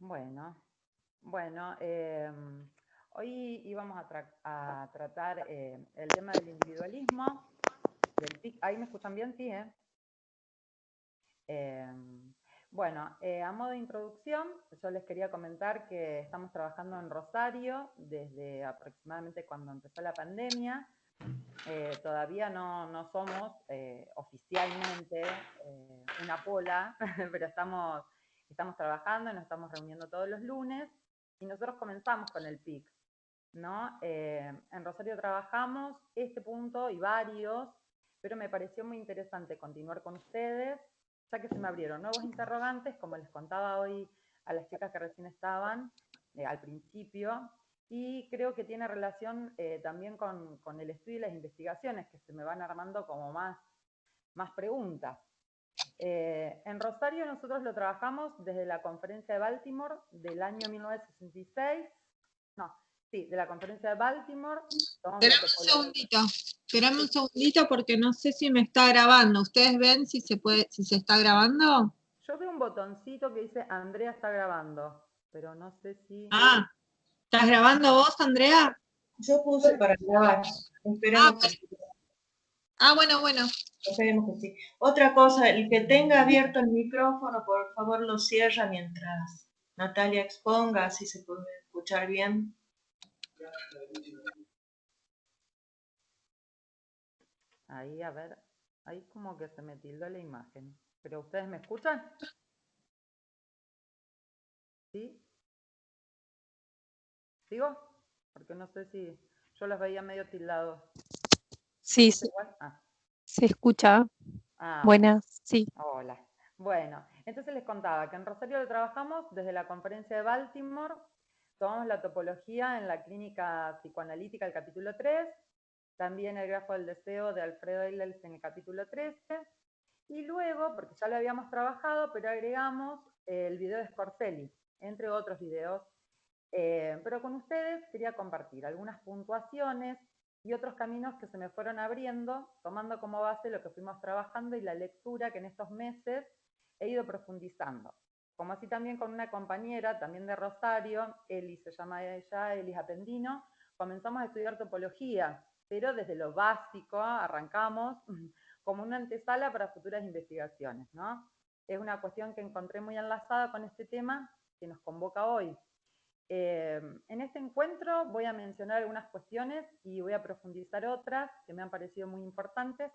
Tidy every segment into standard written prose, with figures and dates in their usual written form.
Bueno, bueno, hoy íbamos a tratar el tema del individualismo, del PIC. ¿Ahí me escuchan bien? Sí, ¿eh? Bueno, a modo de introducción, yo les quería comentar que estamos trabajando en Rosario desde aproximadamente cuando empezó la pandemia. Todavía no somos oficialmente una pola, pero estamos trabajando y nos estamos reuniendo todos los lunes y nosotros comenzamos con el PIC, ¿no? En Rosario trabajamos este punto y varios, pero me pareció muy interesante continuar con ustedes, ya que se me abrieron nuevos interrogantes, como les contaba hoy a las chicas que recién estaban al principio, y creo que tiene relación también con el estudio y las investigaciones, que se me van armando como más preguntas. En Rosario nosotros lo trabajamos desde la conferencia de Baltimore del año 1966, no, sí, de la conferencia de Baltimore. Esperame un segundito porque no sé si me está grabando. ¿Ustedes ven si se está grabando? Yo veo un botoncito que dice Andrea está grabando, pero no sé si... Ah, ¿estás grabando vos, Andrea? Yo puse para grabar. Esperemos que sí. Bueno. Esperemos que sí. Otra cosa, el que tenga abierto el micrófono, por favor lo cierra mientras Natalia exponga, así se puede escuchar bien. Ahí, a ver, ahí como que se me tildó la imagen. ¿Pero ustedes me escuchan? ¿Sí? ¿Sigo? Porque no sé si yo los veía medio tildados. Sí, Igual? se escucha. Buenas, sí. Hola. Bueno, entonces les contaba que en Rosario lo trabajamos desde la conferencia de Baltimore, tomamos la topología en la clínica psicoanalítica, el capítulo 3, también el grafo del deseo de Alfredo Eilers en el capítulo 13, y luego, porque ya lo habíamos trabajado, pero agregamos el video de Scorcelli, entre otros videos. Pero con ustedes quería compartir algunas puntuaciones y otros caminos que se me fueron abriendo, tomando como base lo que fuimos trabajando y la lectura que en estos meses he ido profundizando. Como así también con una compañera, también de Rosario, Eli se llama ella, Elis Apendino, comenzamos a estudiar topología, pero desde lo básico arrancamos como una antesala para futuras investigaciones, ¿no? Es una cuestión que encontré muy enlazada con este tema que nos convoca hoy. En este encuentro voy a mencionar algunas cuestiones y voy a profundizar otras que me han parecido muy importantes.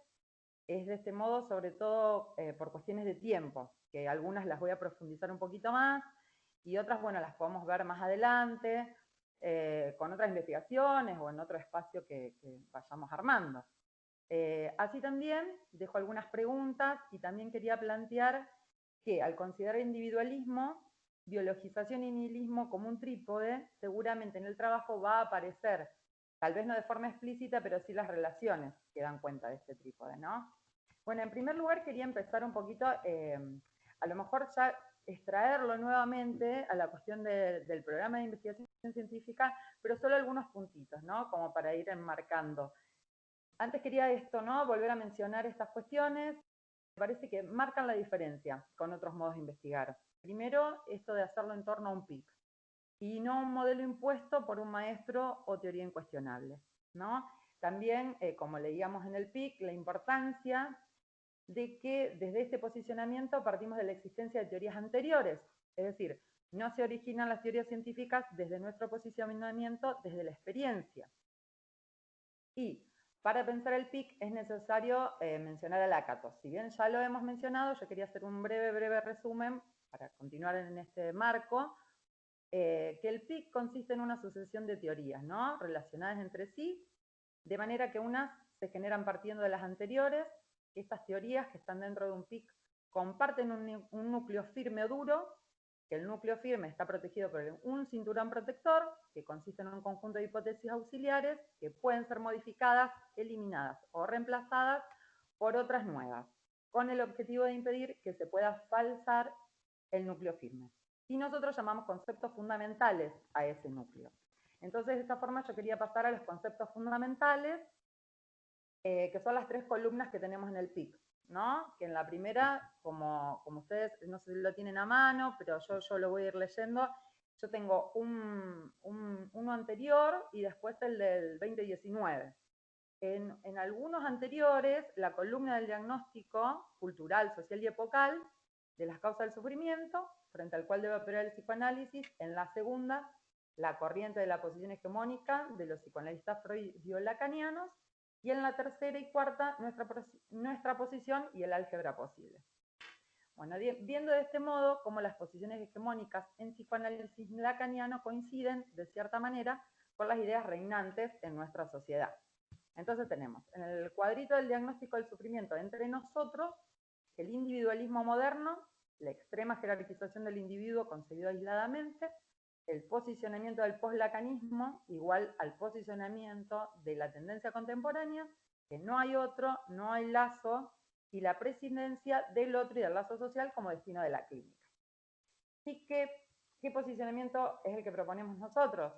Es de este modo, sobre todo por cuestiones de tiempo, que algunas las voy a profundizar un poquito más y otras, bueno, las podemos ver más adelante con otras investigaciones o en otro espacio que vayamos armando. Así también dejo algunas preguntas y también quería plantear que al considerar individualismo, biologización y nihilismo como un trípode, seguramente en el trabajo va a aparecer, tal vez no de forma explícita, pero sí las relaciones que dan cuenta de este trípode, ¿no? Bueno, en primer lugar quería empezar un poquito, a lo mejor ya extraerlo nuevamente a la cuestión del programa de investigación científica, pero solo algunos puntitos, ¿no? Como para ir enmarcando. Antes quería esto, ¿no? Volver a mencionar estas cuestiones. Me parece que marcan la diferencia con otros modos de investigar. Primero, esto de hacerlo en torno a un PIC y no un modelo impuesto por un maestro o teoría incuestionable, ¿no? También, como leíamos en el PIC, la importancia de que desde este posicionamiento partimos de la existencia de teorías anteriores, es decir, no se originan las teorías científicas desde nuestro posicionamiento, desde la experiencia. Y para pensar el PIC es necesario mencionar a Lakatos. Si bien ya lo hemos mencionado, yo quería hacer un breve resumen para continuar en este marco, que el PIC consiste en una sucesión de teorías, ¿no? Relacionadas entre sí, de manera que unas se generan partiendo de las anteriores, que estas teorías que están dentro de un PIC comparten un núcleo firme o duro, que el núcleo firme está protegido por un cinturón protector, que consiste en un conjunto de hipótesis auxiliares que pueden ser modificadas, eliminadas o reemplazadas por otras nuevas, con el objetivo de impedir que se pueda falsar el núcleo firme. Y nosotros llamamos conceptos fundamentales a ese núcleo. Entonces, de esta forma yo quería pasar a los conceptos fundamentales, que son las tres columnas que tenemos en el PIC. ¿no? Que en la primera, como ustedes no sé si lo tienen a mano, pero yo lo voy a ir leyendo. Yo tengo uno anterior y después el del 2019. En algunos anteriores, la columna del diagnóstico cultural, social y epocal de las causas del sufrimiento, frente al cual debe operar el psicoanálisis. En la segunda, la corriente de la posición hegemónica de los psicoanalistas freudio-lacanianos. Y en la tercera y cuarta, nuestra posición y el álgebra posible. Bueno, viendo de este modo cómo las posiciones hegemónicas en psicoanálisis lacaniano coinciden, de cierta manera, con las ideas reinantes en nuestra sociedad. Entonces tenemos en el cuadrito del diagnóstico del sufrimiento entre nosotros, el individualismo moderno, la extrema jerarquización del individuo concebido aisladamente, el posicionamiento del poslacanismo igual al posicionamiento de la tendencia contemporánea, que no hay otro, no hay lazo, y la prescindencia del otro y del lazo social como destino de la clínica. Así que, ¿qué posicionamiento es el que proponemos nosotros?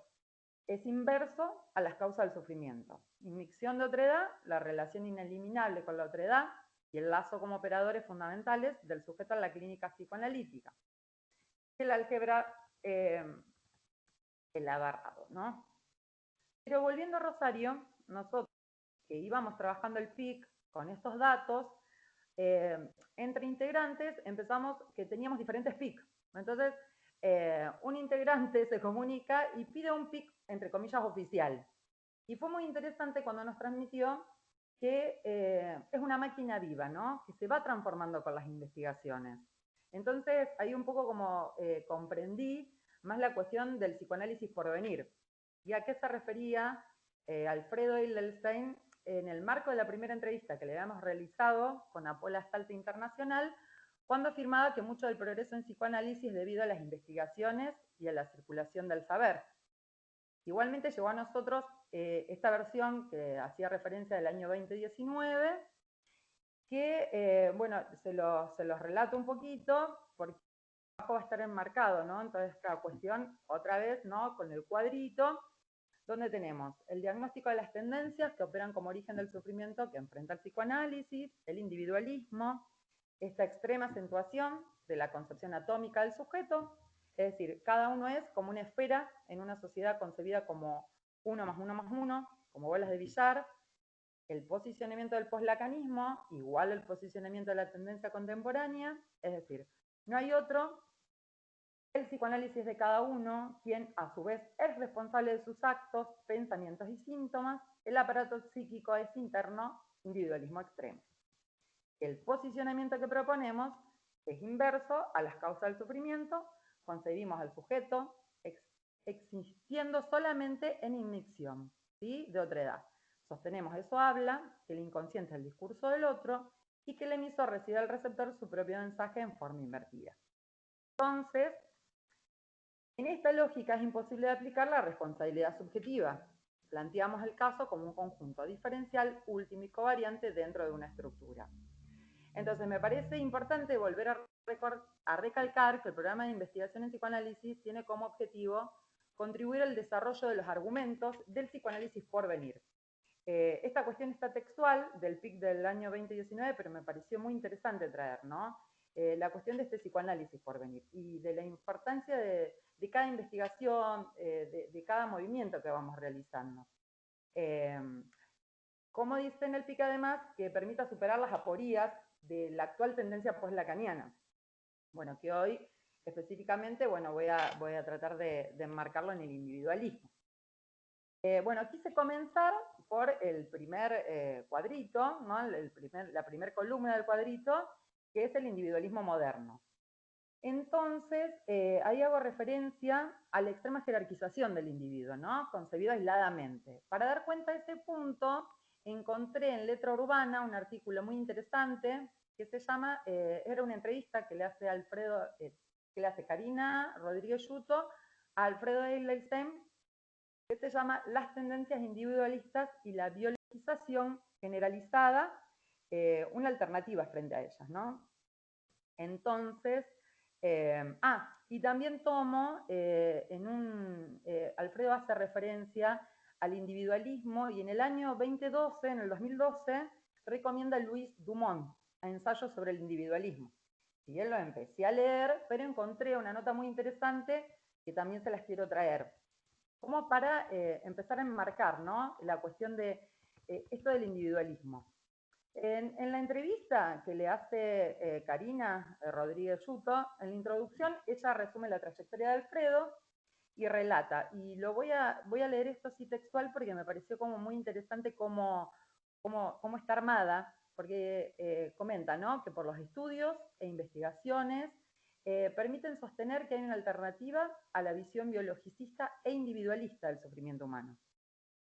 Es inverso a las causas del sufrimiento. Inmixción de otredad, la relación ineliminable con la otredad y el lazo como operadores fundamentales del sujeto en la clínica psicoanalítica. El álgebra elaborado, ¿no? Pero volviendo a Rosario, nosotros que íbamos trabajando el PIC con estos datos, entre integrantes empezamos que teníamos diferentes PIC. Entonces, un integrante se comunica y pide un PIC, entre comillas, oficial. Y fue muy interesante cuando nos transmitió que es una máquina viva, ¿no? Que se va transformando con las investigaciones. Entonces, ahí un poco como comprendí más la cuestión del psicoanálisis por venir. ¿Y a qué se refería Alfredo Edelstein en el marco de la primera entrevista que le habíamos realizado con Apola Stalte Internacional, cuando afirmaba que mucho del progreso en psicoanálisis es debido a las investigaciones y a la circulación del saber? Igualmente llegó a nosotros esta versión que hacía referencia del año 2019, que, bueno, se los relato un poquito, porque abajo va a estar enmarcado, ¿no? Entonces, cada cuestión, otra vez, ¿no? Con el cuadrito, donde tenemos el diagnóstico de las tendencias que operan como origen del sufrimiento que enfrenta el psicoanálisis, el individualismo, esta extrema acentuación de la concepción atómica del sujeto, es decir, cada uno es como una esfera en una sociedad concebida como 1 más 1 más 1, como bolas de billar, el posicionamiento del poslacanismo, igual al posicionamiento de la tendencia contemporánea, es decir, no hay otro, el psicoanálisis de cada uno, quien a su vez es responsable de sus actos, pensamientos y síntomas, el aparato psíquico es interno, individualismo extremo. El posicionamiento que proponemos es inverso a las causas del sufrimiento, concebimos al sujeto existiendo solamente en inmixción, ¿sí? De otra edad. Sostenemos eso habla, que el inconsciente es el discurso del otro y que el emisor recibe al receptor su propio mensaje en forma invertida. Entonces, en esta lógica es imposible de aplicar la responsabilidad subjetiva. Planteamos el caso como un conjunto diferencial último y covariante dentro de una estructura. Entonces, me parece importante volver a recalcar que el programa de investigación en psicoanálisis tiene como objetivo contribuir al desarrollo de los argumentos del psicoanálisis por venir. Esta cuestión está textual del PIC del año 2019, pero me pareció muy interesante traer, ¿no? La cuestión de este psicoanálisis por venir y de la importancia de cada investigación, de cada movimiento que vamos realizando. Como dice en el PIC además, que permita superar las aporías de la actual tendencia post-lacaniana. Bueno, que hoy específicamente, bueno, voy a tratar de enmarcarlo en el individualismo. Bueno, quise comenzar por el primer cuadrito, ¿no? La primera columna del cuadrito, que es el individualismo moderno. Entonces, ahí hago referencia a la extrema jerarquización del individuo, ¿no? Concebido aisladamente. Para dar cuenta de ese punto, encontré en Letra Urbana un artículo muy interesante que se llama, era una entrevista que le hace Karina Rodríguez Yuto a Alfredo Edelstein, que se llama Las tendencias individualistas y la biologización generalizada, una alternativa frente a ellas, ¿no? Entonces, y también tomo, Alfredo hace referencia al individualismo y en el año 2012, en el 2012, recomienda a Louis Dumont, a ensayos sobre el individualismo. Si bien lo empecé a leer, pero encontré una nota muy interesante que también se las quiero traer, como para empezar a enmarcar, ¿no?, la cuestión de esto del individualismo. En la entrevista que le hace Karina Rodríguez Yuto, en la introducción, ella resume la trayectoria de Alfredo y relata, y voy a leer esto así textual porque me pareció como muy interesante cómo está armada, porque comenta, ¿no?, que por los estudios e investigaciones permiten sostener que hay una alternativa a la visión biologicista e individualista del sufrimiento humano,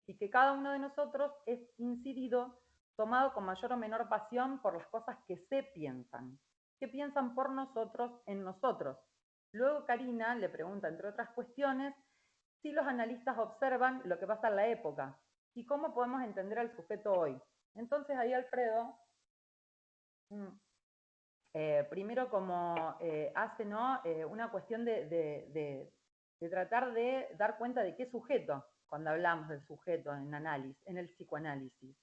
y que cada uno de nosotros es incidido, tomado con mayor o menor pasión por las cosas que se piensan, que piensan por nosotros en nosotros. Luego Karina le pregunta, entre otras cuestiones, si los analistas observan lo que pasa en la época y cómo podemos entender al sujeto hoy. Entonces ahí Alfredo, primero como hace, ¿no?, una cuestión de tratar de dar cuenta de qué sujeto, cuando hablamos del sujeto en el psicoanálisis.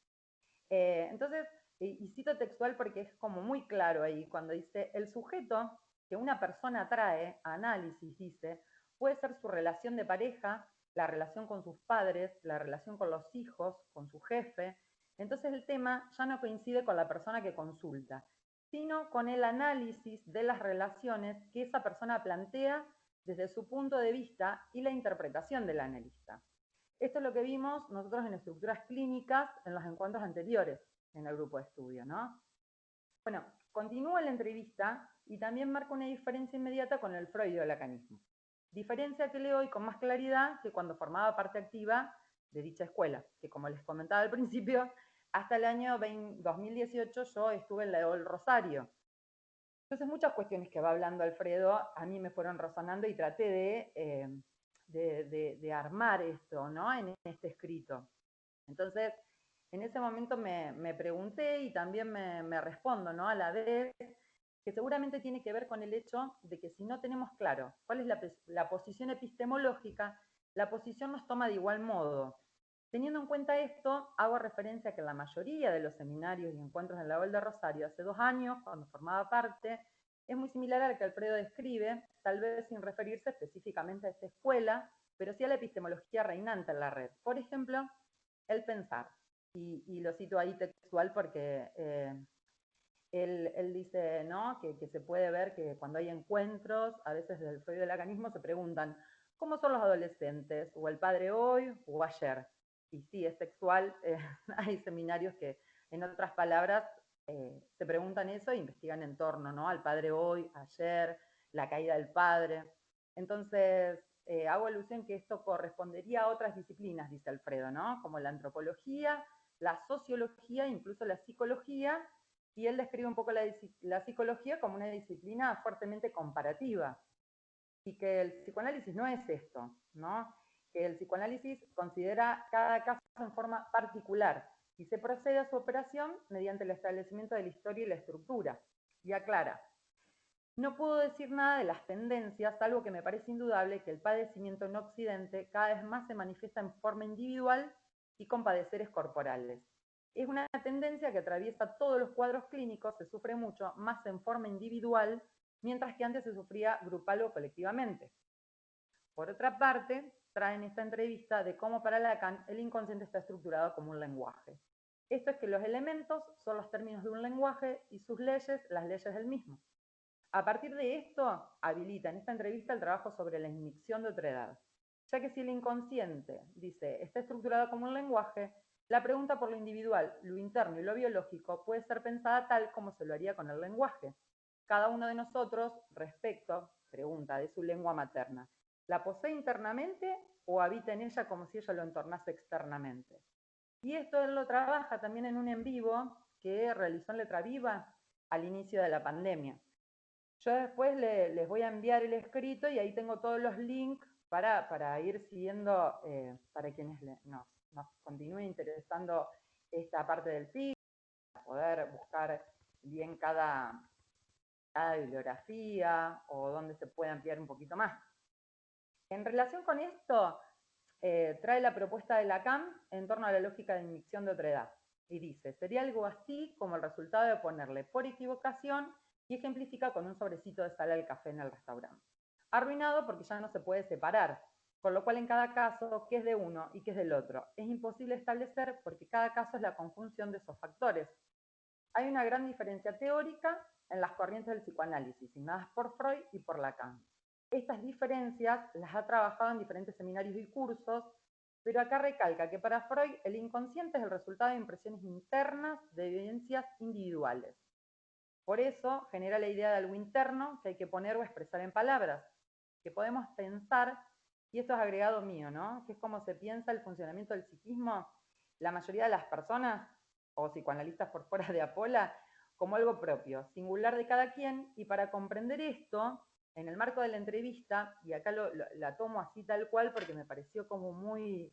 Entonces, y cito textual porque es como muy claro ahí, cuando dice, el sujeto que una persona trae a análisis, dice, puede ser su relación de pareja, la relación con sus padres, la relación con los hijos, con su jefe. Entonces el tema ya no coincide con la persona que consulta, sino con el análisis de las relaciones que esa persona plantea desde su punto de vista y la interpretación del analista. Esto es lo que vimos nosotros en estructuras clínicas en los encuentros anteriores en el grupo de estudio, ¿no? Bueno, continúa la entrevista y también marca una diferencia inmediata con el freudolacanismo. Diferencia que leo hoy con más claridad que cuando formaba parte activa de dicha escuela, que como les comentaba al principio, hasta el año 2018 yo estuve en la del Rosario. Entonces muchas cuestiones que va hablando Alfredo a mí me fueron resonando y traté de armar esto, ¿no?, en este escrito. Entonces, en ese momento me pregunté y también me respondo, ¿no?, a la vez, que seguramente tiene que ver con el hecho de que si no tenemos claro cuál es la posición epistemológica, la posición nos toma de igual modo. Teniendo en cuenta esto, hago referencia a que la mayoría de los seminarios y encuentros en la OL de Rosario hace 2 años, cuando formaba parte, es muy similar a la que Alfredo describe, tal vez sin referirse específicamente a esta escuela, pero sí a la epistemología reinante en la red. Por ejemplo, el pensar. Y lo cito ahí textual porque él dice, ¿no?, que se puede ver que cuando hay encuentros, a veces del freudolacanismo se preguntan, ¿cómo son los adolescentes? ¿O el padre hoy o ayer? Y sí, es textual, hay seminarios que, en otras palabras, se preguntan eso e investigan en torno, ¿no?, al padre hoy, ayer, la caída del padre. Entonces, hago alusión que esto correspondería a otras disciplinas, dice Alfredo, ¿no?, como la antropología, la sociología, incluso la psicología, y él describe un poco la psicología como una disciplina fuertemente comparativa, y que el psicoanálisis no es esto, ¿no?, que el psicoanálisis considera cada caso en forma particular y se procede a su operación mediante el establecimiento de la historia y la estructura. Y aclara, no puedo decir nada de las tendencias, salvo que me parece indudable que el padecimiento en Occidente cada vez más se manifiesta en forma individual y con padeceres corporales. Es una tendencia que atraviesa todos los cuadros clínicos, se sufre mucho más en forma individual, mientras que antes se sufría grupal o colectivamente. Por otra parte, traen esta entrevista de cómo para Lacan el inconsciente está estructurado como un lenguaje. Esto es que los elementos son los términos de un lenguaje y sus leyes las leyes del mismo. A partir de esto, habilita en esta entrevista el trabajo sobre la inmixción de otra edad, ya que si el inconsciente, dice, está estructurado como un lenguaje, la pregunta por lo individual, lo interno y lo biológico puede ser pensada tal como se lo haría con el lenguaje. Cada uno de nosotros, respecto, pregunta, de su lengua materna, ¿la posee internamente o habita en ella como si ella lo entornase externamente? Y esto él lo trabaja también en un en vivo que realizó en Letra Viva al inicio de la pandemia. Yo después les voy a enviar el escrito y ahí tengo todos los links para ir siguiendo, para quienes nos continúe interesando esta parte del PIB, para poder buscar bien cada bibliografía o donde se puede ampliar un poquito más. En relación con esto, trae la propuesta de Lacan en torno a la lógica de inmixción de otra edad. Y dice, sería algo así como el resultado de ponerle por equivocación, y ejemplifica con un sobrecito de sal al café en el restaurante. Arruinado porque ya no se puede separar, por lo cual en cada caso, qué es de uno y qué es del otro, es imposible establecer porque cada caso es la conjunción de esos factores. Hay una gran diferencia teórica en las corrientes del psicoanálisis, signadas por Freud y por Lacan. Estas diferencias las ha trabajado en diferentes seminarios y cursos, pero acá recalca que para Freud el inconsciente es el resultado de impresiones internas de vivencias individuales. Por eso genera la idea de algo interno que hay que poner o expresar en palabras, que podemos pensar, y esto es agregado mío, ¿no? Que es como se piensa el funcionamiento del psiquismo, la mayoría de las personas, o psicoanalistas por fuera de Apola, como algo propio, singular de cada quien, y para comprender esto, en el marco de la entrevista, y acá la tomo así tal cual porque me pareció como muy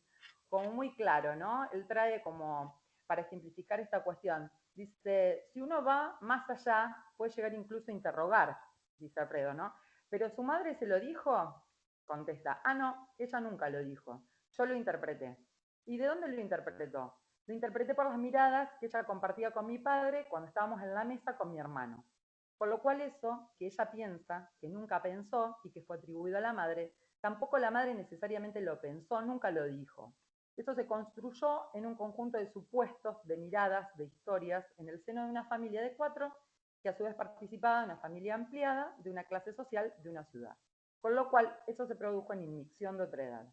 claro, ¿no? Él trae como, para ejemplificar esta cuestión, dice, si uno va más allá, puede llegar incluso a interrogar, dice Alfredo, ¿no? Pero su madre se lo dijo, contesta, no, ella nunca lo dijo, yo lo interpreté. ¿Y de dónde lo interpretó? Lo interpreté por las miradas que ella compartía con mi padre cuando estábamos en la mesa con mi hermano. Por lo cual eso que ella piensa, que nunca pensó y que fue atribuido a la madre, tampoco la madre necesariamente lo pensó, nunca lo dijo. Eso se construyó en un conjunto de supuestos, de miradas, de historias, en el seno de una familia de 4, que a su vez participaba de una familia ampliada, de una clase social, de una ciudad. Con lo cual, eso se produjo en inmixción de otra edad,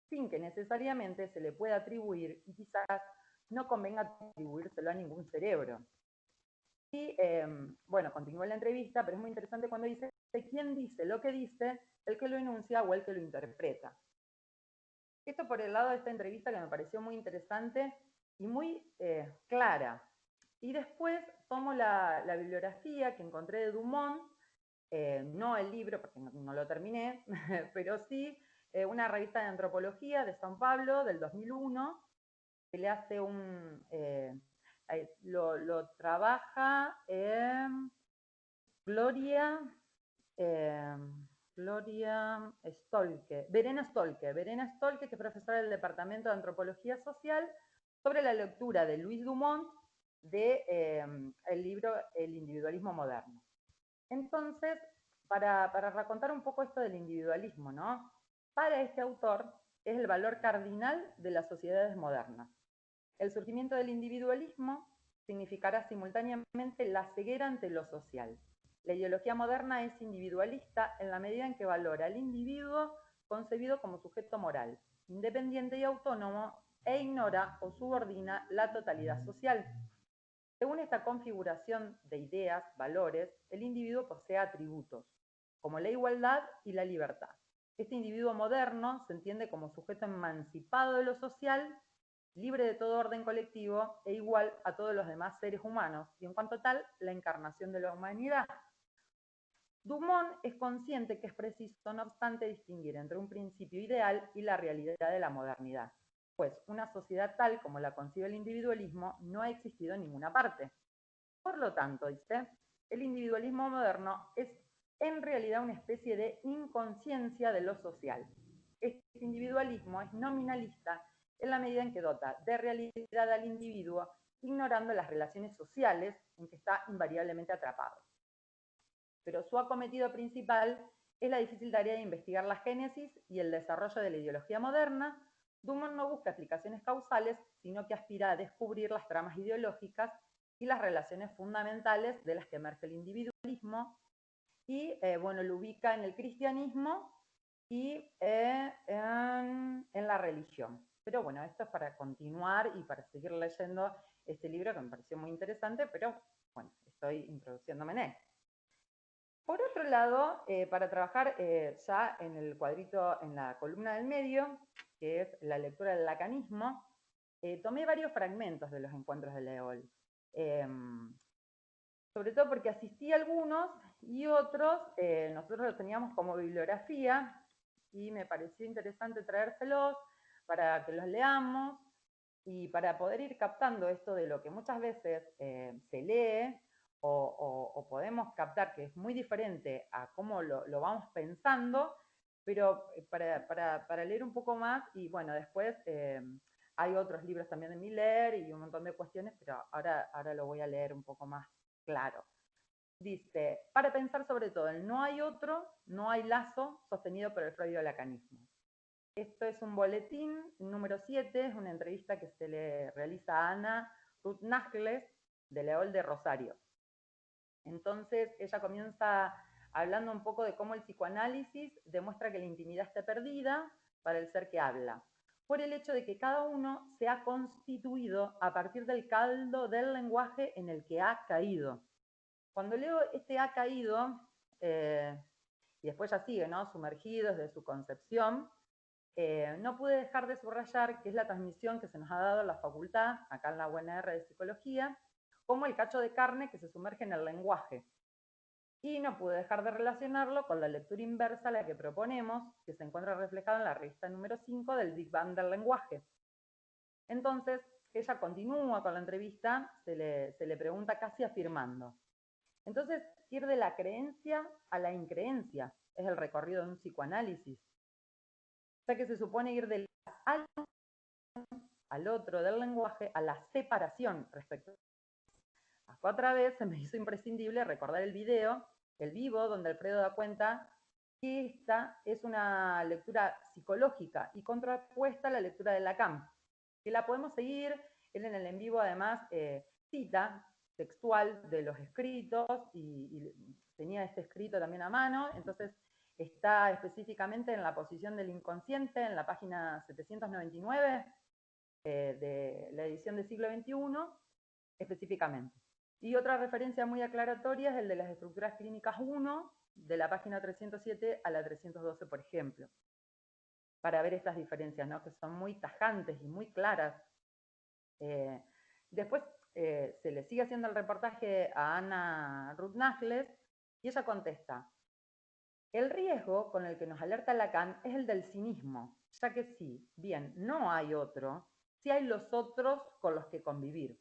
sin que necesariamente se le pueda atribuir, y quizás no convenga atribuírselo a ningún cerebro. Y bueno, continúa la entrevista, pero es muy interesante cuando dice quién dice lo que dice, el que lo enuncia o el que lo interpreta. Esto por el lado de esta entrevista que me pareció muy interesante y muy clara. Y después tomo la bibliografía que encontré de Dumont, no el libro porque no lo terminé, pero sí una revista de antropología de San Pablo del 2001, que le hace lo trabaja Gloria Stolke, Verena Stolke, que es profesora del Departamento de Antropología Social, sobre la lectura de Louis Dumont de el libro El individualismo moderno. Entonces, para racontar un poco esto del individualismo, ¿no? Para este autor es el valor cardinal de las sociedades modernas. El surgimiento del individualismo significará simultáneamente la ceguera ante lo social. La ideología moderna es individualista en la medida en que valora al individuo concebido como sujeto moral, independiente y autónomo, e ignora o subordina la totalidad social. Según esta configuración de ideas, valores, el individuo posee atributos, como la igualdad y la libertad. Este individuo moderno se entiende como sujeto emancipado de lo social, libre de todo orden colectivo e igual a todos los demás seres humanos, y en cuanto tal, la encarnación de la humanidad. Dumont es consciente que es preciso, no obstante, distinguir entre un principio ideal y la realidad de la modernidad, pues una sociedad tal como la concibe el individualismo no ha existido en ninguna parte. Por lo tanto, dice, el individualismo moderno es en realidad una especie de inconsciencia de lo social. Este individualismo es nominalista en la medida en que dota de realidad al individuo, ignorando las relaciones sociales en que está invariablemente atrapado. Pero su acometido principal es la difícil tarea de investigar la génesis y el desarrollo de la ideología moderna. Dumont no busca explicaciones causales, sino que aspira a descubrir las tramas ideológicas y las relaciones fundamentales de las que emerge el individualismo, y bueno, lo ubica en el cristianismo y en la religión. Pero bueno, esto es para continuar y para seguir leyendo este libro que me pareció muy interesante, pero bueno, estoy introduciéndome en él. Por otro lado, para trabajar ya en el cuadrito, en la columna del medio, que es la lectura del lacanismo, tomé varios fragmentos de los encuentros de Leol. Sobre todo porque asistí a algunos y otros, nosotros los teníamos como bibliografía y me pareció interesante traérselos para que los leamos y para poder ir captando esto de lo que muchas veces se lee o podemos captar, que es muy diferente a cómo lo vamos pensando, pero para leer un poco más y bueno, después Hay otros libros también de Miller y un montón de cuestiones, pero ahora lo voy a leer un poco más claro. Dice, para pensar sobre todo el no hay otro, no hay lazo, sostenido por el freudo-lacanismo. Esto es un boletín número 7, es una entrevista que se le realiza a Ana Ruth Nagles de Leol de Rosario. Entonces ella comienza hablando un poco de cómo el psicoanálisis demuestra que la intimidad está perdida para el ser que habla, por el hecho de que cada uno se ha constituido a partir del caldo del lenguaje en el que ha caído. Cuando leo este ha caído, y después ya sigue, ¿no? Sumergidos de su concepción, no pude dejar de subrayar que es la transmisión que se nos ha dado en la facultad, acá en la UNR de Psicología, como el cacho de carne que se sumerge en el lenguaje. Y no pude dejar de relacionarlo con la lectura inversa a la que proponemos, que se encuentra reflejada en la revista número 5 del Big Bang del lenguaje. Entonces, ella continúa con la entrevista, se le pregunta casi afirmando. Entonces, ir de la creencia a la increencia es el recorrido de un psicoanálisis, ya que se supone ir del al otro del lenguaje a la separación respecto a acá otra vez se me hizo imprescindible recordar el video, el vivo, donde Alfredo da cuenta que esta es una lectura psicológica y contrapuesta a la lectura de Lacan, que la podemos seguir. Él en el en vivo además cita textual de los escritos y tenía este escrito también a mano, entonces está específicamente en la posición del inconsciente, en la página 799 de la edición del siglo XXI, específicamente. Y otra referencia muy aclaratoria es el de las estructuras clínicas 1, de la página 307 a la 312, por ejemplo, para ver estas diferencias, ¿no? Que son muy tajantes y muy claras. Después se le sigue haciendo el reportaje a Ana Ruth Nagles y ella contesta, el riesgo con el que nos alerta Lacan es el del cinismo, ya que sí, bien, no hay otro, sí hay los otros con los que convivir.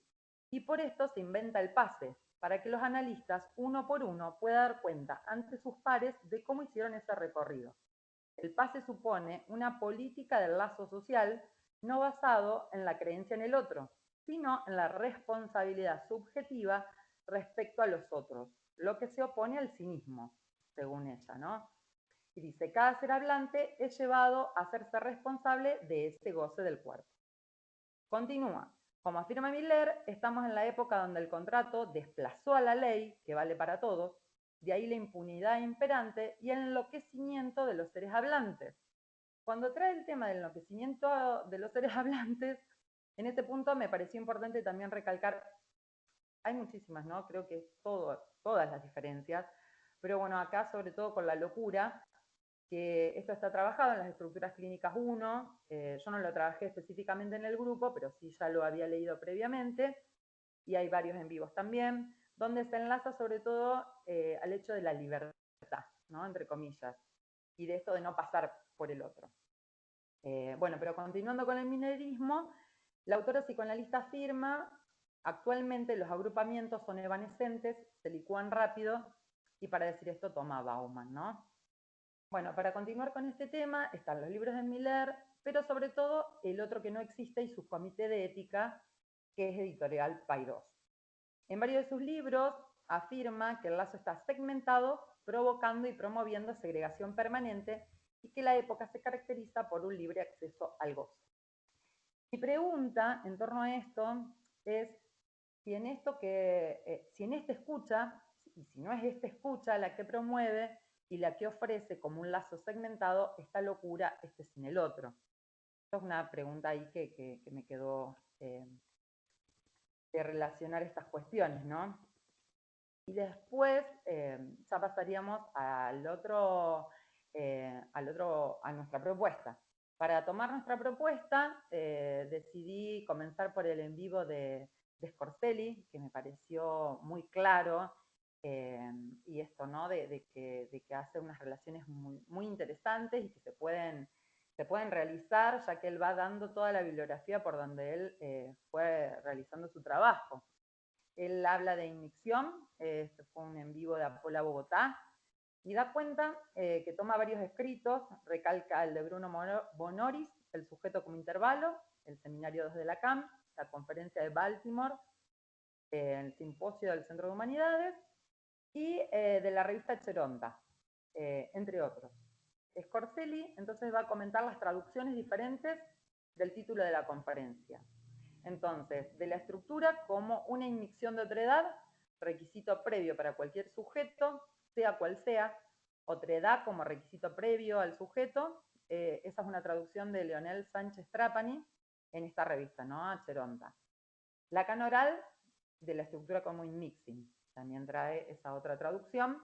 Y por esto se inventa el pase, para que los analistas, uno por uno, puedan dar cuenta ante sus pares de cómo hicieron ese recorrido. El pase supone una política del lazo social no basado en la creencia en el otro, sino en la responsabilidad subjetiva respecto a los otros, lo que se opone al cinismo, según ella, ¿no? Y dice, cada ser hablante es llevado a hacerse responsable de ese goce del cuerpo. Continúa. Como afirma Miller, estamos en la época donde el contrato desplazó a la ley, que vale para todos, de ahí la impunidad imperante y el enloquecimiento de los seres hablantes. Cuando trae el tema del enloquecimiento de los seres hablantes, en este punto me pareció importante también recalcar, hay muchísimas, ¿no? Creo que todas las diferencias, pero bueno, acá sobre todo con la locura, que esto está trabajado en las estructuras clínicas 1, yo no lo trabajé específicamente en el grupo, pero sí ya lo había leído previamente, y hay varios en vivos también, donde se enlaza sobre todo al hecho de la libertad, ¿no? Entre comillas, y de esto de no pasar por el otro. Bueno, pero continuando con el minerismo, la autora psicoanalista afirma, actualmente los agrupamientos son evanescentes, se licúan rápido, y para decir esto toma Bauman, ¿no? Bueno, para continuar con este tema están los libros de Miller, pero sobre todo el otro que no existe y su comité de ética, que es editorial Paidós. En varios de sus libros afirma que el lazo está segmentado, provocando y promoviendo segregación permanente y que la época se caracteriza por un libre acceso al goce. Mi pregunta en torno a esto es si en esta escucha, y si no es esta escucha la que promueve y la que ofrece como un lazo segmentado esta locura, este sin el otro. Esto es una pregunta ahí que me quedó de relacionar estas cuestiones, ¿no? Y después ya pasaríamos a nuestra propuesta. Para tomar nuestra propuesta, decidí comenzar por el en vivo de Scorselli, que me pareció muy claro, y esto, ¿no? De que hace unas relaciones muy interesantes y que se pueden realizar, ya que él va dando toda la bibliografía por donde él fue realizando su trabajo. Él habla de ignición, este fue un en vivo de Apola Bogotá, y da cuenta que toma varios escritos, recalca el de Bruno Bonoris El sujeto como intervalo, el seminario 2 de Lacan, la conferencia de Baltimore, el simposio del Centro de Humanidades, y de la revista Cheronta, entre otros. Scorcelli entonces va a comentar las traducciones diferentes del título de la conferencia. Entonces, de la estructura como una inmixción de otredad, requisito previo para cualquier sujeto, sea cual sea, otredad como requisito previo al sujeto, esa es una traducción de Leonel Sánchez Trapani en esta revista, ¿no? Cheronta. Lacan oral, de la estructura como inmixing, también trae esa otra traducción,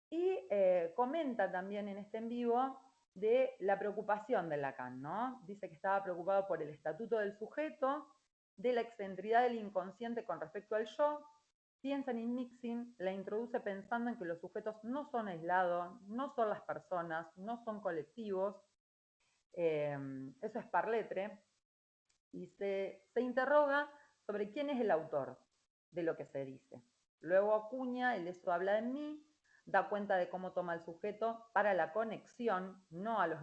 y comenta también en este en vivo de la preocupación de Lacan, ¿no? Dice que estaba preocupado por el estatuto del sujeto, de la excentridad del inconsciente con respecto al yo, piensa en inmixing, la introduce pensando en que los sujetos no son aislados, no son las personas, no son colectivos, eso es par lettre, y se interroga sobre quién es el autor de lo que se dice. Luego acuña el eso habla de mí, da cuenta de cómo toma el sujeto para la conexión, no a los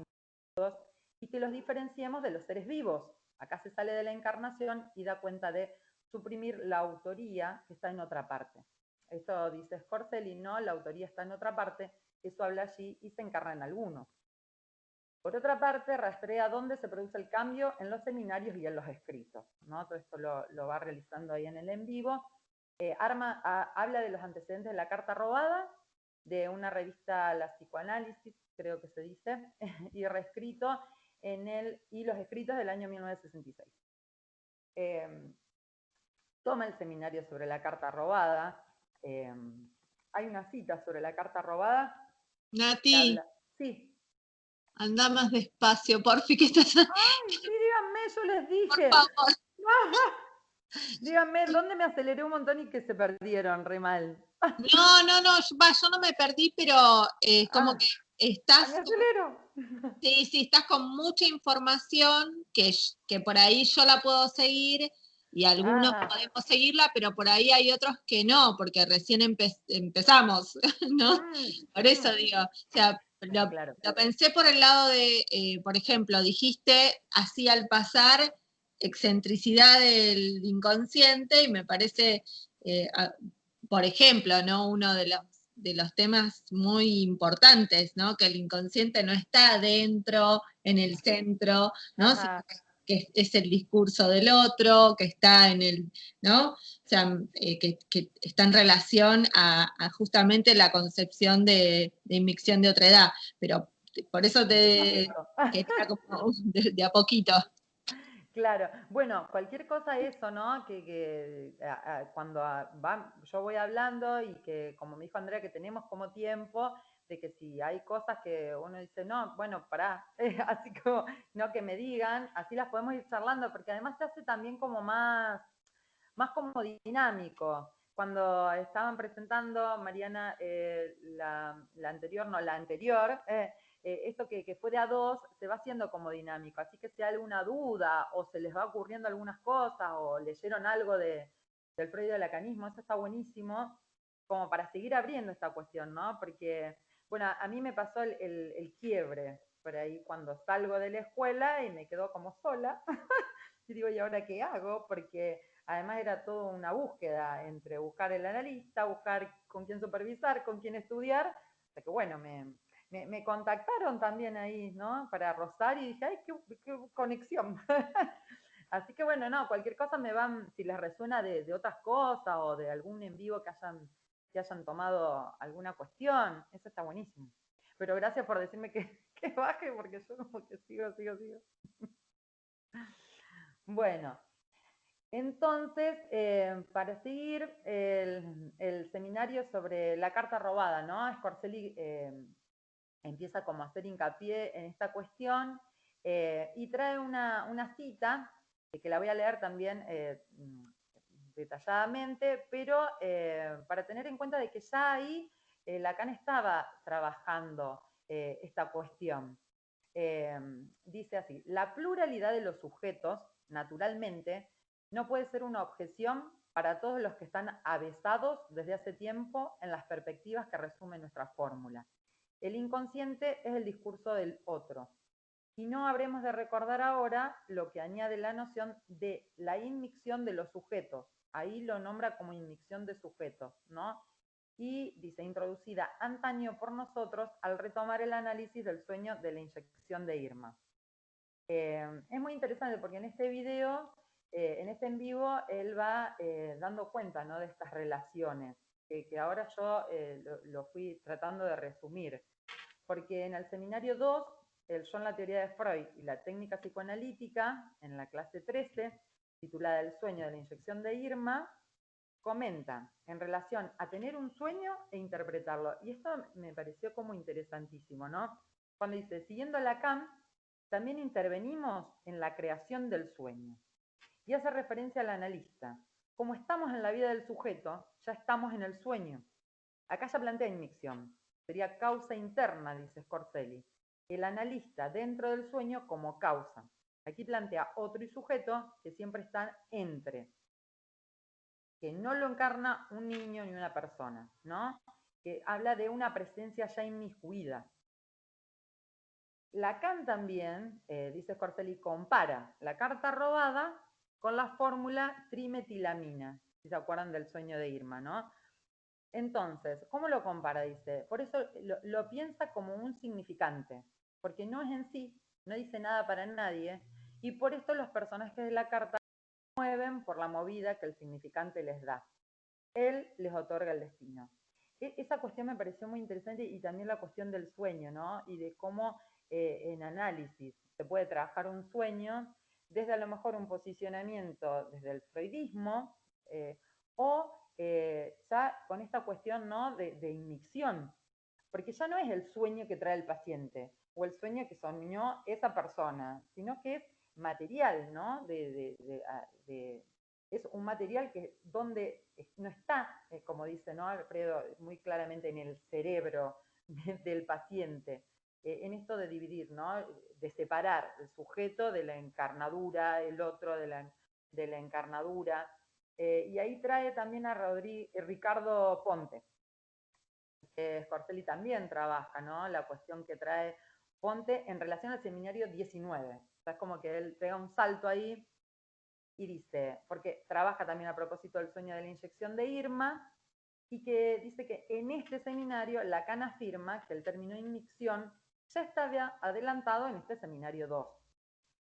individuos, y que los diferenciemos de los seres vivos. Acá se sale de la encarnación y da cuenta de suprimir la autoría que está en otra parte. Esto dice Scorcelli, no, la autoría está en otra parte, eso habla allí y se encarna en alguno. Por otra parte, rastrea dónde se produce el cambio en los seminarios y en los escritos, ¿no? Todo esto lo va realizando ahí en el en vivo. Habla de los antecedentes de la carta robada, de una revista La Psicoanálisis, creo que se dice, y reescrito y los escritos del año 1966. Toma el seminario sobre la carta robada. Hay una cita sobre la carta robada. Nati, sí. Anda más despacio, porfi, que estás... Ay, sí, díganme, yo les dije. Por favor. Díganme, ¿dónde me aceleré un montón y que se perdieron? Re mal. No, yo no me perdí, pero es como que estás... ¿Me acelero? Sí, estás con mucha información que por ahí yo la puedo seguir y algunos podemos seguirla, pero por ahí hay otros que no, porque recién empezamos, ¿no? Por eso digo, o sea, lo pensé por el lado de, por ejemplo, dijiste así al pasar excentricidad del inconsciente y me parece, por ejemplo, ¿no? Uno de los temas muy importantes, ¿no? Que el inconsciente no está adentro, en el centro, ¿no? Que es el discurso del otro, que está en el, ¿no? O sea, que está en relación a justamente la concepción de inmixción de otredad, pero por eso te quería como de a poquito. Claro, bueno, cualquier cosa eso, ¿no? Cuando yo voy hablando y que, como me dijo Andrea, que tenemos como tiempo, de que si hay cosas que uno dice, no, bueno, pará, así como, no, que me digan, así las podemos ir charlando, porque además se hace también como más como dinámico. Cuando estaban presentando, Mariana, la anterior, esto que fue de a dos, se va haciendo como dinámico. Así que si hay alguna duda, o se les va ocurriendo algunas cosas, o leyeron algo del Freud del lacanismo, eso está buenísimo, como para seguir abriendo esta cuestión, ¿no? Porque, bueno, a mí me pasó el quiebre por ahí cuando salgo de la escuela y me quedo como sola. Y digo, ¿y ahora qué hago? Porque además era toda una búsqueda entre buscar el analista, buscar con quién supervisar, con quién estudiar. O sea que bueno, me contactaron también ahí, ¿no? Para Rosario y dije, ¡ay, qué conexión! Así que bueno, no, cualquier cosa me van, si les resuena de otras cosas o de algún en vivo que hayan tomado alguna cuestión, eso está buenísimo. Pero gracias por decirme que baje, porque yo como que sigo. Bueno, entonces, para seguir el seminario sobre la carta robada, ¿no? Scorcelli empieza como a hacer hincapié en esta cuestión y trae una cita, que la voy a leer también detalladamente, pero para tener en cuenta de que ya ahí Lacan estaba trabajando esta cuestión. Dice así, la pluralidad de los sujetos, naturalmente, no puede ser una objeción para todos los que están avesados desde hace tiempo en las perspectivas que resume nuestra fórmula. El inconsciente es el discurso del otro. Y no habremos de recordar ahora lo que añade la noción de la inmixción de los sujetos. Ahí lo nombra como inmixción de sujetos, ¿no? Y dice, introducida antaño por nosotros al retomar el análisis del sueño de la inyección de Irma. Es muy interesante porque en este video, en este en vivo, él va dando cuenta, ¿no?, de estas relaciones, que ahora yo lo fui tratando de resumir. Porque en el seminario 2, el Yo en la teoría de Freud y la técnica psicoanalítica, en la clase 13, titulada El sueño de la inyección de Irma, comenta en relación a tener un sueño e interpretarlo. Y esto me pareció como interesantísimo, ¿no? Cuando dice, siguiendo Lacan, también intervenimos en la creación del sueño. Y hace referencia al analista. Como estamos en la vida del sujeto, ya estamos en el sueño. Acá ya plantea inmixción. Sería causa interna, dice Scorselli. El analista dentro del sueño como causa. Aquí plantea otro y sujeto que siempre están entre, que no lo encarna un niño ni una persona, ¿no? Que habla de una presencia ya inmiscuida. Lacan también, dice Scorselli, compara la carta robada con la fórmula trimetilamina, si se acuerdan del sueño de Irma, ¿no? Entonces, ¿cómo lo compara? Dice, por eso lo piensa como un significante, porque no es en sí, no dice nada para nadie, y por esto los personajes de la carta se mueven por la movida que el significante les da. Él les otorga el destino. Esa cuestión me pareció muy interesante y también la cuestión del sueño, ¿no? Y de cómo en análisis se puede trabajar un sueño desde a lo mejor un posicionamiento desde el freudismo o ya con esta cuestión, ¿no?, de inmixción, porque ya no es el sueño que trae el paciente o el sueño que soñó esa persona, sino que es material, ¿no? Es un material que donde no está, como dice, ¿no?, Alfredo, muy claramente en el cerebro del paciente, en esto de dividir, ¿no?, de separar el sujeto de la encarnadura, el otro de la encarnadura. Y ahí trae también a Ricardo Ponte. Scorselli también trabaja, ¿no?, la cuestión que trae Ponte en relación al seminario 19. O sea, es como que él pega un salto ahí y dice, porque trabaja también a propósito del sueño de la inyección de Irma, y que dice que en este seminario Lacan afirma que el término inmixción ya estaba adelantado en este seminario 2.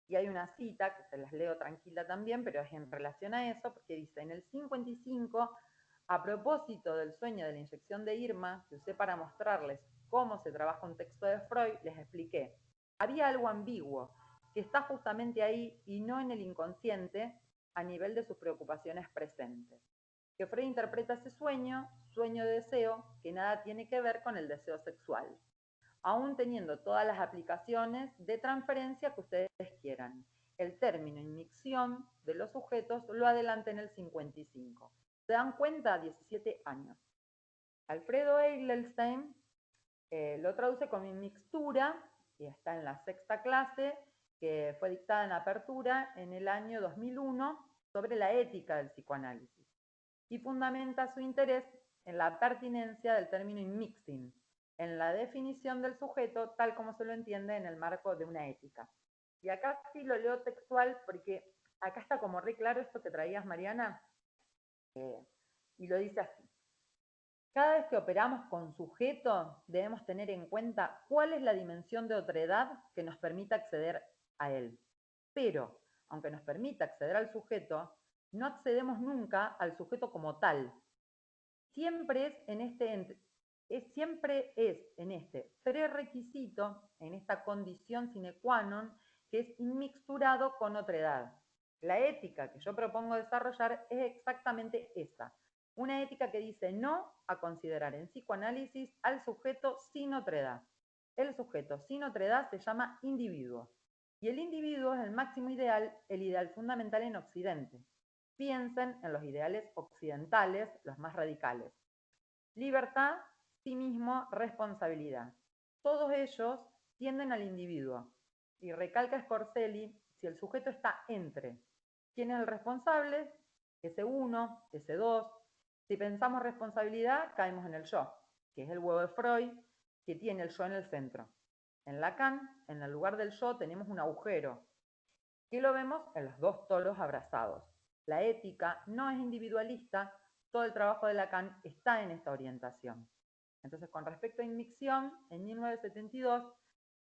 Y hay una cita, que se las leo tranquila también, pero es en relación a eso, porque dice, en el 55, a propósito del sueño de la inyección de Irma, que usé para mostrarles cómo se trabaja un texto de Freud, les expliqué. Había algo ambiguo, que está justamente ahí y no en el inconsciente, a nivel de sus preocupaciones presentes. Que Freud interpreta ese sueño, sueño de deseo, que nada tiene que ver con el deseo sexual, aún teniendo todas las aplicaciones de transferencia que ustedes quieran. El término inmixción de los sujetos lo adelanta en el 55. ¿Se dan cuenta? 17 años. Alfredo Eidelstein lo traduce como inmixtura, y está en la 6ª clase, que fue dictada en apertura en el año 2001 sobre la ética del psicoanálisis. Y fundamenta su interés en la pertinencia del término inmixing, en la definición del sujeto tal como se lo entiende en el marco de una ética. Y acá sí lo leo textual porque acá está como re claro esto que traías, Mariana, y lo dice así. Cada vez que operamos con sujeto debemos tener en cuenta cuál es la dimensión de otredad que nos permita acceder a él. Pero, aunque nos permita acceder al sujeto, no accedemos nunca al sujeto como tal. Siempre es en este prerequisito, en esta condición sine qua non, que es inmixturado con otredad. La ética que yo propongo desarrollar es exactamente esa. Una ética que dice no a considerar en psicoanálisis al sujeto sin otredad. El sujeto sin otredad se llama individuo. Y el individuo es el máximo ideal, el ideal fundamental en Occidente. Piensen en los ideales occidentales, los más radicales. Libertad, sí mismo, responsabilidad. Todos ellos tienden al individuo. Y recalca Scorselli, si el sujeto está entre, ¿quién es el responsable? Ese uno, ese dos. Si pensamos responsabilidad, caemos en el yo, que es el huevo de Freud, que tiene el yo en el centro. En Lacan, en el lugar del yo, tenemos un agujero, que lo vemos en los dos toros abrazados. La ética no es individualista, todo el trabajo de Lacan está en esta orientación. Entonces, con respecto a inmixción, en 1972,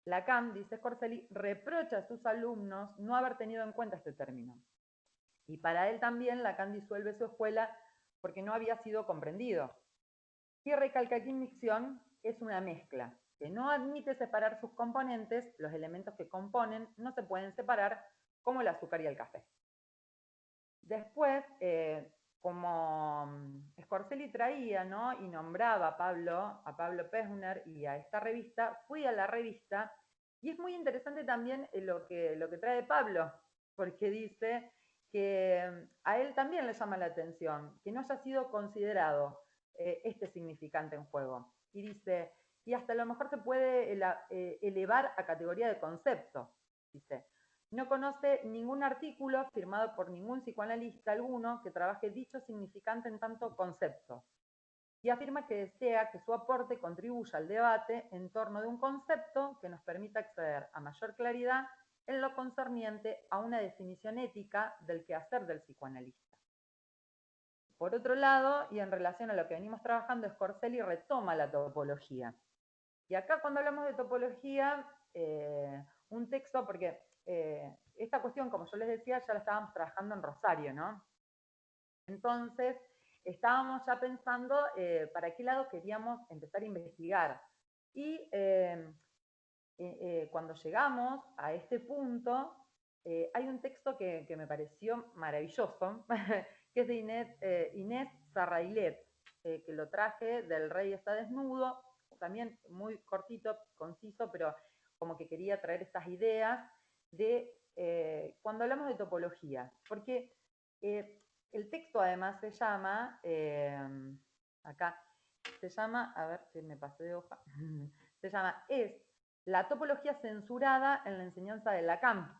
Lacan, dice Scorselli, reprocha a sus alumnos no haber tenido en cuenta este término. Y para él también Lacan disuelve su escuela porque no había sido comprendido. Y recalca que inmixción es una mezcla, que no admite separar sus componentes, los elementos que componen no se pueden separar, como el azúcar y el café. Después, como Scorselli traía, ¿no?, y nombraba a Pablo Peuchner y a esta revista, fui a la revista y es muy interesante también lo que trae Pablo, porque dice que a él también le llama la atención que no haya sido considerado este significante en juego. Y dice, y hasta a lo mejor se puede elevar a categoría de concepto. Dice, no conoce ningún artículo firmado por ningún psicoanalista alguno que trabaje dicho significante en tanto concepto. Y afirma que desea que su aporte contribuya al debate en torno de un concepto que nos permita acceder a mayor claridad en lo concerniente a una definición ética del quehacer del psicoanalista. Por otro lado, y en relación a lo que venimos trabajando, Scorselli retoma la topología. Y acá cuando hablamos de topología, un texto, porque esta cuestión, como yo les decía, ya la estábamos trabajando en Rosario, ¿no? Entonces, estábamos ya pensando para qué lado queríamos empezar a investigar. Y cuando llegamos a este punto, hay un texto que me pareció maravilloso, que es de Inés Sarrailet, que lo traje del Rey está desnudo, también muy cortito, conciso, pero como que quería traer estas ideas de cuando hablamos de topología, porque el texto además se llama, acá, se llama, a ver si me pasé de hoja, se llama Es la topología censurada en la enseñanza de Lacan,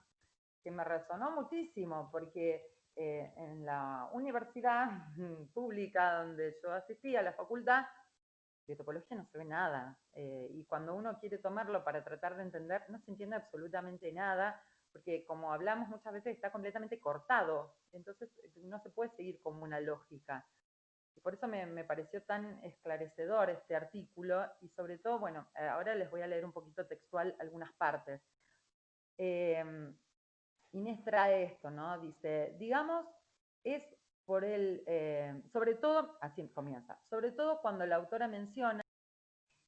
que me resonó muchísimo, porque en la universidad pública donde yo asistí, a la facultad, de topología no se ve nada. Y cuando uno quiere tomarlo para tratar de entender, no se entiende absolutamente nada, porque como hablamos muchas veces está completamente cortado, entonces no se puede seguir como una lógica. Y por eso me pareció tan esclarecedor este artículo, y sobre todo, bueno, ahora les voy a leer un poquito textual algunas partes. Inés trae esto, ¿no? Dice, digamos, es por el, sobre todo, así comienza, sobre todo cuando la autora menciona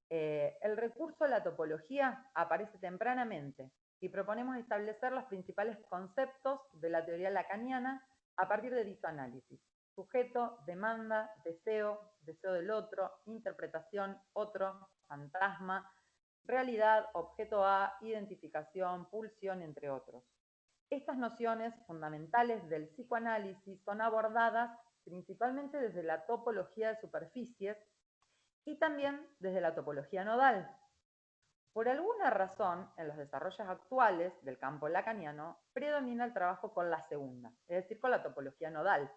el recurso a la topología aparece tempranamente y proponemos establecer los principales conceptos de la teoría lacaniana a partir de dicho análisis. Sujeto, demanda, deseo, deseo del otro, interpretación, otro, fantasma, realidad, objeto A, identificación, pulsión, entre otros. Estas nociones fundamentales del psicoanálisis son abordadas principalmente desde la topología de superficies y también desde la topología nodal. Por alguna razón, en los desarrollos actuales del campo lacaniano, predomina el trabajo con la segunda, es decir, con la topología nodal,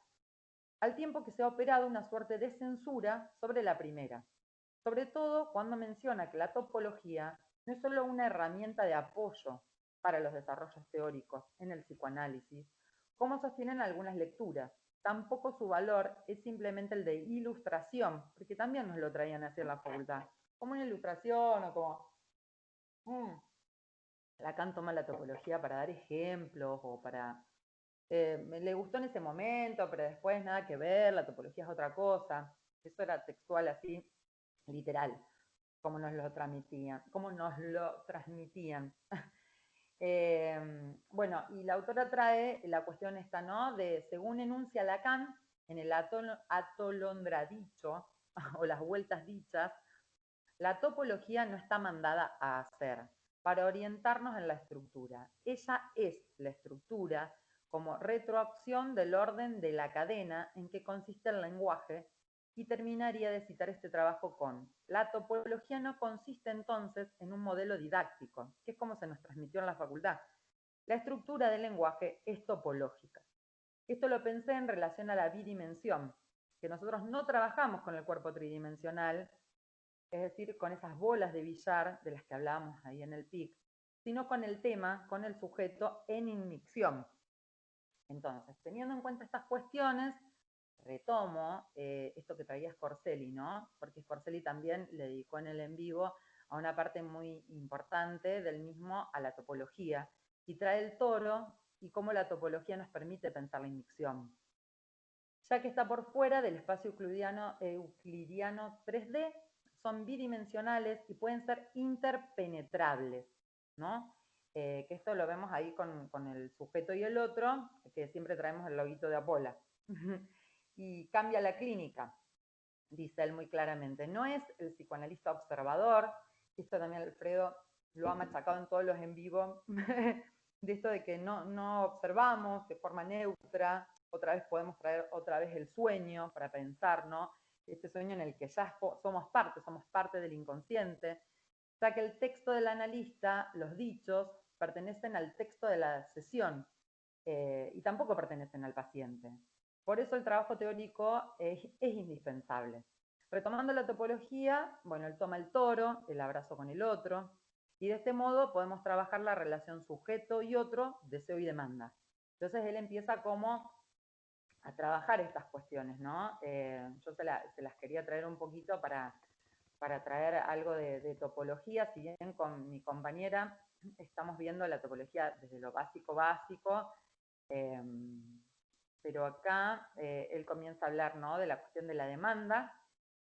al tiempo que se ha operado una suerte de censura sobre la primera, sobre todo cuando menciona que la topología no es solo una herramienta de apoyo para los desarrollos teóricos en el psicoanálisis, como sostienen algunas lecturas. Tampoco su valor es simplemente el de ilustración, porque también nos lo traían así en la facultad, como una ilustración o como... Lacan toma la topología para dar ejemplos o para... le gustó en ese momento, pero después nada que ver, la topología es otra cosa. Eso era textual así, literal, como nos lo transmitían. Bueno, y la autora trae la cuestión esta, ¿no? De, según enuncia Lacan, en el atolondradicho, o las vueltas dichas, la topología no está mandada a hacer, para orientarnos en la estructura. Ella es la estructura como retroacción del orden de la cadena en que consiste el lenguaje, y terminaría de citar este trabajo con: la topología no consiste entonces en un modelo didáctico, que es como se nos transmitió en la facultad. La estructura del lenguaje es topológica. Esto lo pensé en relación a la bidimensión, que nosotros no trabajamos con el cuerpo tridimensional, es decir, con esas bolas de billar de las que hablábamos ahí en el PIC, sino con el tema, con el sujeto en inmicción. Entonces, teniendo en cuenta estas cuestiones, retomo esto que traía Scorselli, ¿no? Porque Scorselli también le dedicó en el en vivo a una parte muy importante del mismo, a la topología, y trae el toro y cómo la topología nos permite pensar la inmicción, ya que está por fuera del espacio euclidiano 3D, son bidimensionales y pueden ser interpenetrables, ¿no? Que esto lo vemos ahí con el sujeto y el otro, que siempre traemos el loguito de Apola. Y cambia la clínica, dice él muy claramente. No es el psicoanalista observador, esto también Alfredo lo ha machacado en todos los en vivo, de esto de que no observamos de forma neutra. Otra vez podemos traer otra vez el sueño para pensar, ¿no? Este sueño en el que ya somos parte del inconsciente, ya que el texto del analista, los dichos, pertenecen al texto de la sesión y tampoco pertenecen al paciente. Por eso el trabajo teórico es indispensable. Retomando la topología, bueno, él toma el toro, el abrazo con el otro, y de este modo podemos trabajar la relación sujeto y otro, deseo y demanda. Entonces él empieza como a trabajar estas cuestiones, ¿no? Yo se las quería traer un poquito para traer algo de topología, si bien con mi compañera estamos viendo la topología desde lo básico, pero acá él comienza a hablar, ¿no?, de la cuestión de la demanda,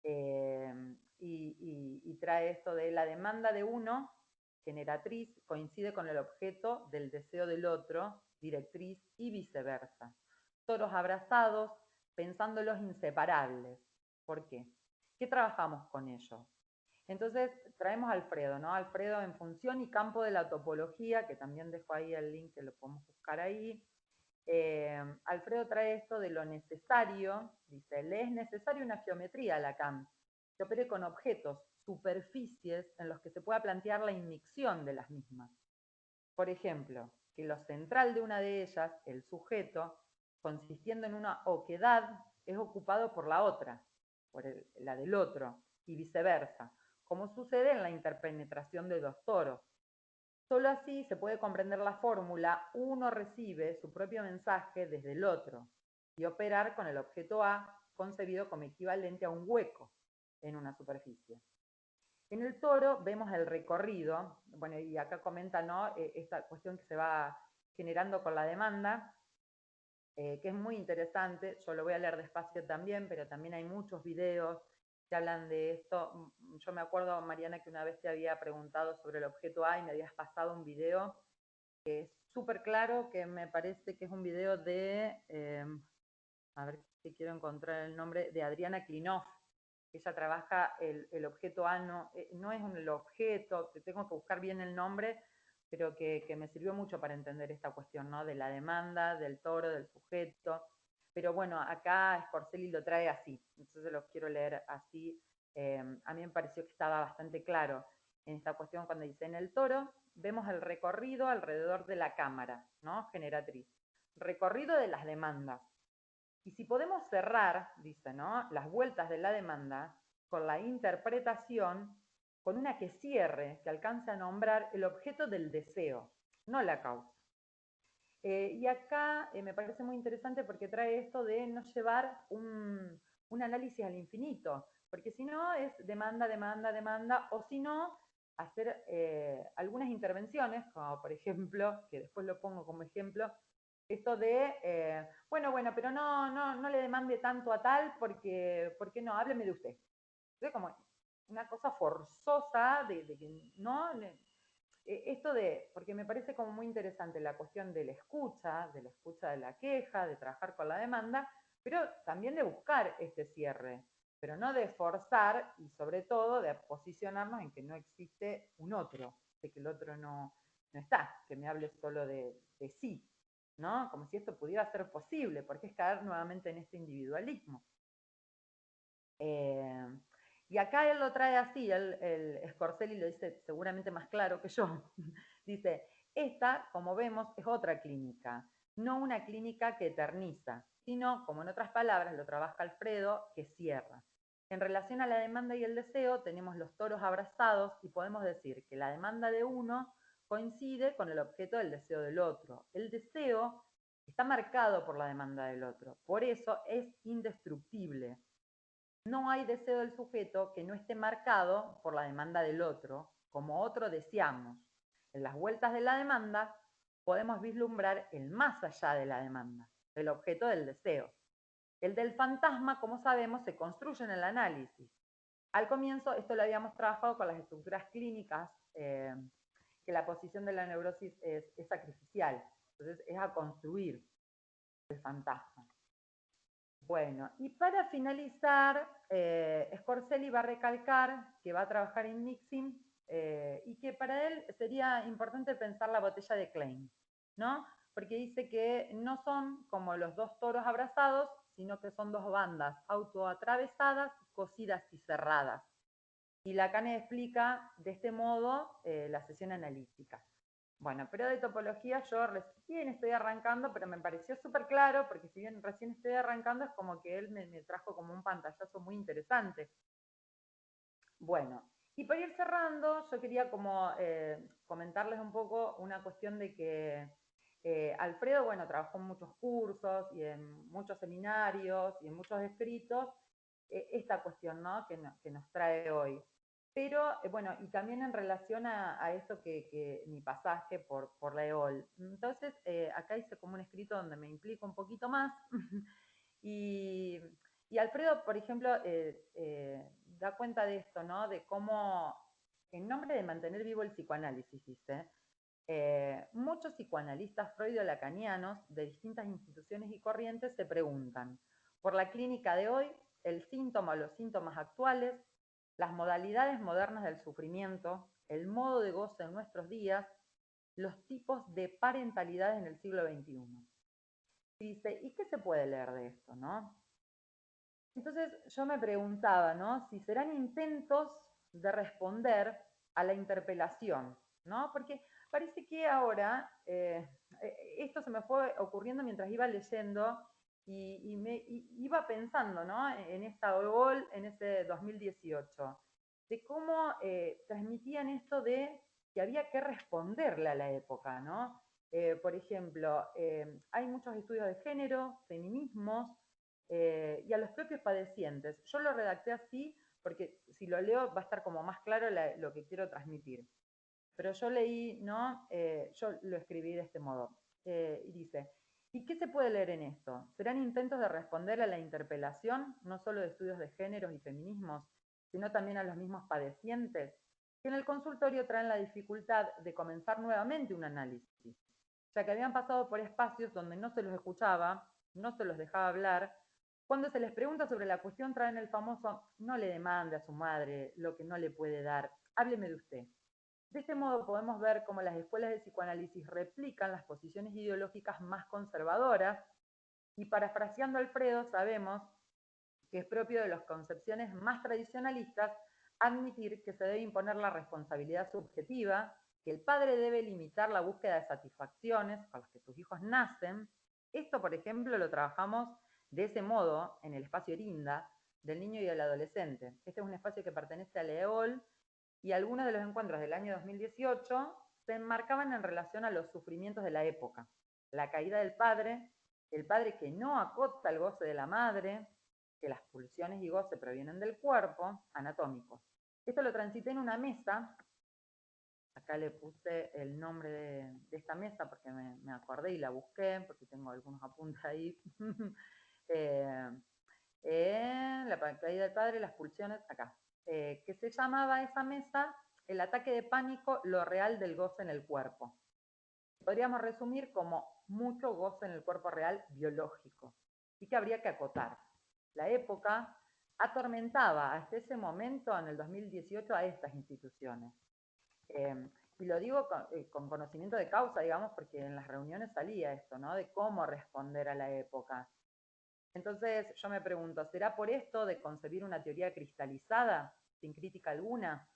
y trae esto de la demanda de uno, generatriz, coincide con el objeto del deseo del otro, directriz, y viceversa. Toros abrazados, pensándolos inseparables. ¿Por qué? ¿Qué trabajamos con ello? Entonces traemos a Alfredo, ¿no? Alfredo en función y campo de la topología, que también dejo ahí el link que lo podemos buscar ahí. Alfredo trae esto de lo necesario, dice, le es necesario una geometría a Lacan, que opere con objetos, superficies en los que se pueda plantear la inmicción de las mismas. Por ejemplo, que lo central de una de ellas, el sujeto, consistiendo en una oquedad, es ocupado por la otra, por la del otro, y viceversa, como sucede en la interpenetración de dos toros. Solo así se puede comprender la fórmula uno recibe su propio mensaje desde el otro y operar con el objeto A concebido como equivalente a un hueco en una superficie. En el toro vemos el recorrido, bueno, y acá comenta, ¿no?, esta cuestión que se va generando con la demanda, que es muy interesante. Yo lo voy a leer despacio también, pero también hay muchos videos que hablan de esto. Yo me acuerdo, Mariana, que una vez te había preguntado sobre el objeto A y me habías pasado un video que es súper claro, que me parece que es un video de, a ver si quiero encontrar el nombre, de Adriana Klinoff. Ella trabaja el objeto A, no es el objeto, que tengo que buscar bien el nombre, pero que me sirvió mucho para entender esta cuestión, ¿no?, de la demanda, del toro, del sujeto. Pero bueno, acá Scorselli lo trae así, entonces lo quiero leer así. A mí me pareció que estaba bastante claro en esta cuestión cuando dice, en el toro vemos el recorrido alrededor de la cámara, ¿no?, generatriz. Recorrido de las demandas. Y si podemos cerrar, dice, ¿no?, las vueltas de la demanda con la interpretación, con una que cierre, que alcance a nombrar el objeto del deseo, no la causa. Y acá me parece muy interesante porque trae esto de no llevar un análisis al infinito, porque si no es demanda, demanda, demanda, o si no, hacer algunas intervenciones, como por ejemplo, que después lo pongo como ejemplo, esto de, bueno, pero no le demande tanto a tal porque no, hábleme de usted. Es como una cosa forzosa de que no, esto de, porque me parece como muy interesante la cuestión de la escucha de la queja, de trabajar con la demanda, pero también de buscar este cierre, pero no de forzar y sobre todo de posicionarnos en que no existe un otro, de que el otro no está, que me hable solo de sí, ¿no? Como si esto pudiera ser posible, porque es caer nuevamente en este individualismo. Y acá él lo trae así, el Scorselli lo dice seguramente más claro que yo. Dice, esta, como vemos, es otra clínica, no una clínica que eterniza, sino, como en otras palabras lo trabaja Alfredo, que cierra. En relación a la demanda y el deseo, tenemos los toros abrazados y podemos decir que la demanda de uno coincide con el objeto del deseo del otro. El deseo está marcado por la demanda del otro, por eso es indestructible. No hay deseo del sujeto que no esté marcado por la demanda del otro, como otro deseamos. En las vueltas de la demanda podemos vislumbrar el más allá de la demanda, el objeto del deseo. El del fantasma, como sabemos, se construye en el análisis. Al comienzo, esto lo habíamos trabajado con las estructuras clínicas, que la posición de la neurosis es sacrificial. Entonces, es a construir el fantasma. Bueno, y para finalizar, Scorzelli va a recalcar que va a trabajar en mixing y que para él sería importante pensar la botella de Klein, ¿no? Porque dice que no son como los dos toros abrazados, sino que son dos bandas autoatravesadas, cosidas y cerradas. Y Lacan explica de este modo la sesión analítica. Bueno, pero de topología yo recién estoy arrancando, pero me pareció súper claro, porque si bien recién estoy arrancando, es como que él me trajo como un pantallazo muy interesante. Bueno, y para ir cerrando, yo quería como comentarles un poco una cuestión de que Alfredo, bueno, trabajó en muchos cursos y en muchos seminarios y en muchos escritos, esta cuestión, ¿no? que nos trae hoy. Pero, bueno, y también en relación a esto que mi pasaje por la EOL. Entonces, acá hice como un escrito donde me implico un poquito más. y, Alfredo, por ejemplo, da cuenta de esto, ¿no? De cómo, en nombre de mantener vivo el psicoanálisis, dice, muchos psicoanalistas freudo-lacanianos de distintas instituciones y corrientes se preguntan por la clínica de hoy, el síntoma o los síntomas actuales, las modalidades modernas del sufrimiento, el modo de goce en nuestros días, los tipos de parentalidad en el siglo XXI. Dice, ¿y qué se puede leer de esto, no? Entonces yo me preguntaba, ¿no? Si serán intentos de responder a la interpelación, ¿no? Porque parece que ahora, esto se me fue ocurriendo mientras iba leyendo y iba pensando, ¿no? En esta OEOL, en ese 2018, de cómo transmitían esto de que había que responderle a la época, ¿no? Por ejemplo, hay muchos estudios de género, feminismos, y a los propios padecientes. Yo lo redacté así porque si lo leo va a estar como más claro lo que quiero transmitir. Pero yo leí, ¿no? Yo lo escribí de este modo. Y dice, ¿y qué se puede leer en esto? ¿Serán intentos de responder a la interpelación, no solo de estudios de géneros y feminismos, sino también a los mismos padecientes, que en el consultorio traen la dificultad de comenzar nuevamente un análisis, ya que habían pasado por espacios donde no se los escuchaba, no se los dejaba hablar? Cuando se les pregunta sobre la cuestión, traen el famoso, no le demande a su madre lo que no le puede dar, hábleme de usted. De este modo podemos ver cómo las escuelas de psicoanálisis replican las posiciones ideológicas más conservadoras y, parafraseando a Alfredo, sabemos que es propio de las concepciones más tradicionalistas admitir que se debe imponer la responsabilidad subjetiva, que el padre debe limitar la búsqueda de satisfacciones con las que sus hijos nacen. Esto, por ejemplo, lo trabajamos de ese modo en el espacio Erinda, del niño y el adolescente. Este es un espacio que pertenece a la EOL y algunos de los encuentros del año 2018 se enmarcaban en relación a los sufrimientos de la época. La caída del padre, el padre que no acota el goce de la madre, que las pulsiones y goce provienen del cuerpo, anatómico. Esto lo transité en una mesa, acá le puse el nombre de esta mesa porque me acordé y la busqué, porque tengo algunos apuntes ahí. La caída del padre, las pulsiones, acá. Que se llamaba esa mesa el ataque de pánico, lo real del goce en el cuerpo. Podríamos resumir como mucho goce en el cuerpo real biológico y que habría que acotar. La época atormentaba hasta ese momento, en el 2018, a estas instituciones. Y lo digo con conocimiento de causa, digamos, porque en las reuniones salía esto, ¿no? De cómo responder a la época. Entonces yo me pregunto, ¿será por esto de concebir una teoría cristalizada, sin crítica alguna?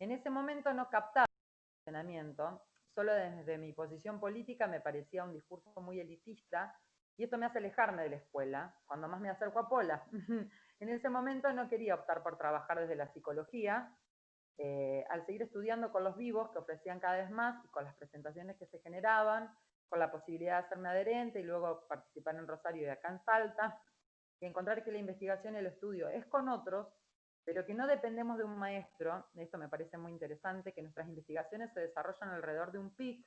En ese momento no captaba el funcionamiento, solo desde mi posición política me parecía un discurso muy elitista, y esto me hace alejarme de la escuela, cuando más me acerco a Pola. En ese momento no quería optar por trabajar desde la psicología. Al seguir estudiando con los vivos que ofrecían cada vez más y con las presentaciones que se generaban, con la posibilidad de hacerme adherente y luego participar en Rosario y acá en Salta, y encontrar que la investigación y el estudio es con otros, pero que no dependemos de un maestro. Esto me parece muy interesante, que nuestras investigaciones se desarrollan alrededor de un PIC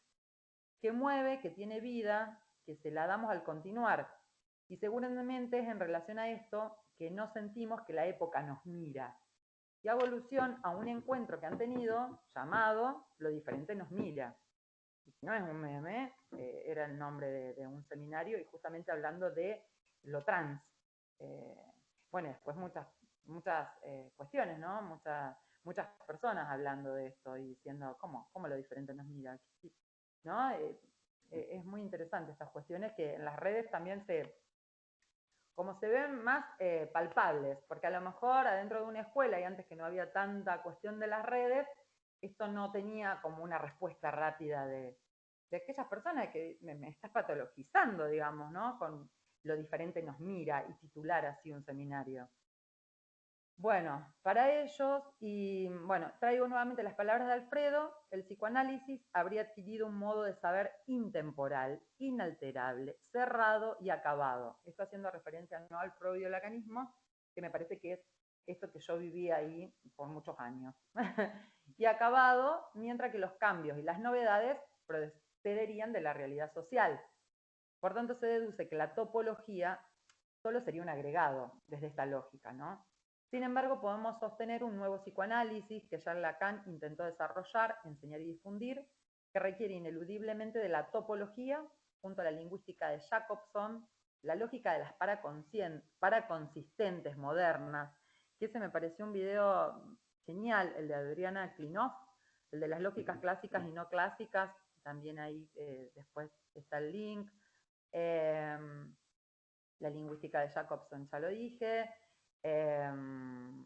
que mueve, que tiene vida, que se la damos al continuar. Y seguramente es en relación a esto que no sentimos que la época nos mira. Y hago alusión a un encuentro que han tenido llamado Lo diferente nos mira. Y si no es un meme, era el nombre de un seminario y justamente hablando de lo trans. Bueno, después muchas cuestiones, ¿no? Muchas personas hablando de esto y diciendo, ¿cómo lo diferente nos mira? ¿No? Es muy interesante estas cuestiones que en las redes también como se ven más palpables, porque a lo mejor adentro de una escuela y antes que no había tanta cuestión de las redes, esto no tenía como una respuesta rápida de aquellas personas que me estás patologizando, digamos, ¿no? Con lo diferente nos mira y titular así un seminario. Bueno, para ellos, y bueno, traigo nuevamente las palabras de Alfredo, el psicoanálisis habría adquirido un modo de saber intemporal, inalterable, cerrado y acabado. Esto haciendo referencia no al freudiolacanismo, que me parece que es esto que yo viví ahí por muchos años. Y acabado, mientras que los cambios y las novedades procederían de la realidad social. Por tanto, se deduce que la topología solo sería un agregado desde esta lógica, ¿no? Sin embargo, podemos sostener un nuevo psicoanálisis que Jean Lacan intentó desarrollar, enseñar y difundir, que requiere ineludiblemente de la topología, junto a la lingüística de Jacobson, la lógica de las paraconsistentes modernas, que ese me pareció un video genial, el de Adriana Klinoff, el de las lógicas clásicas y no clásicas, también ahí después está el link. La lingüística de Jacobson, ya lo dije.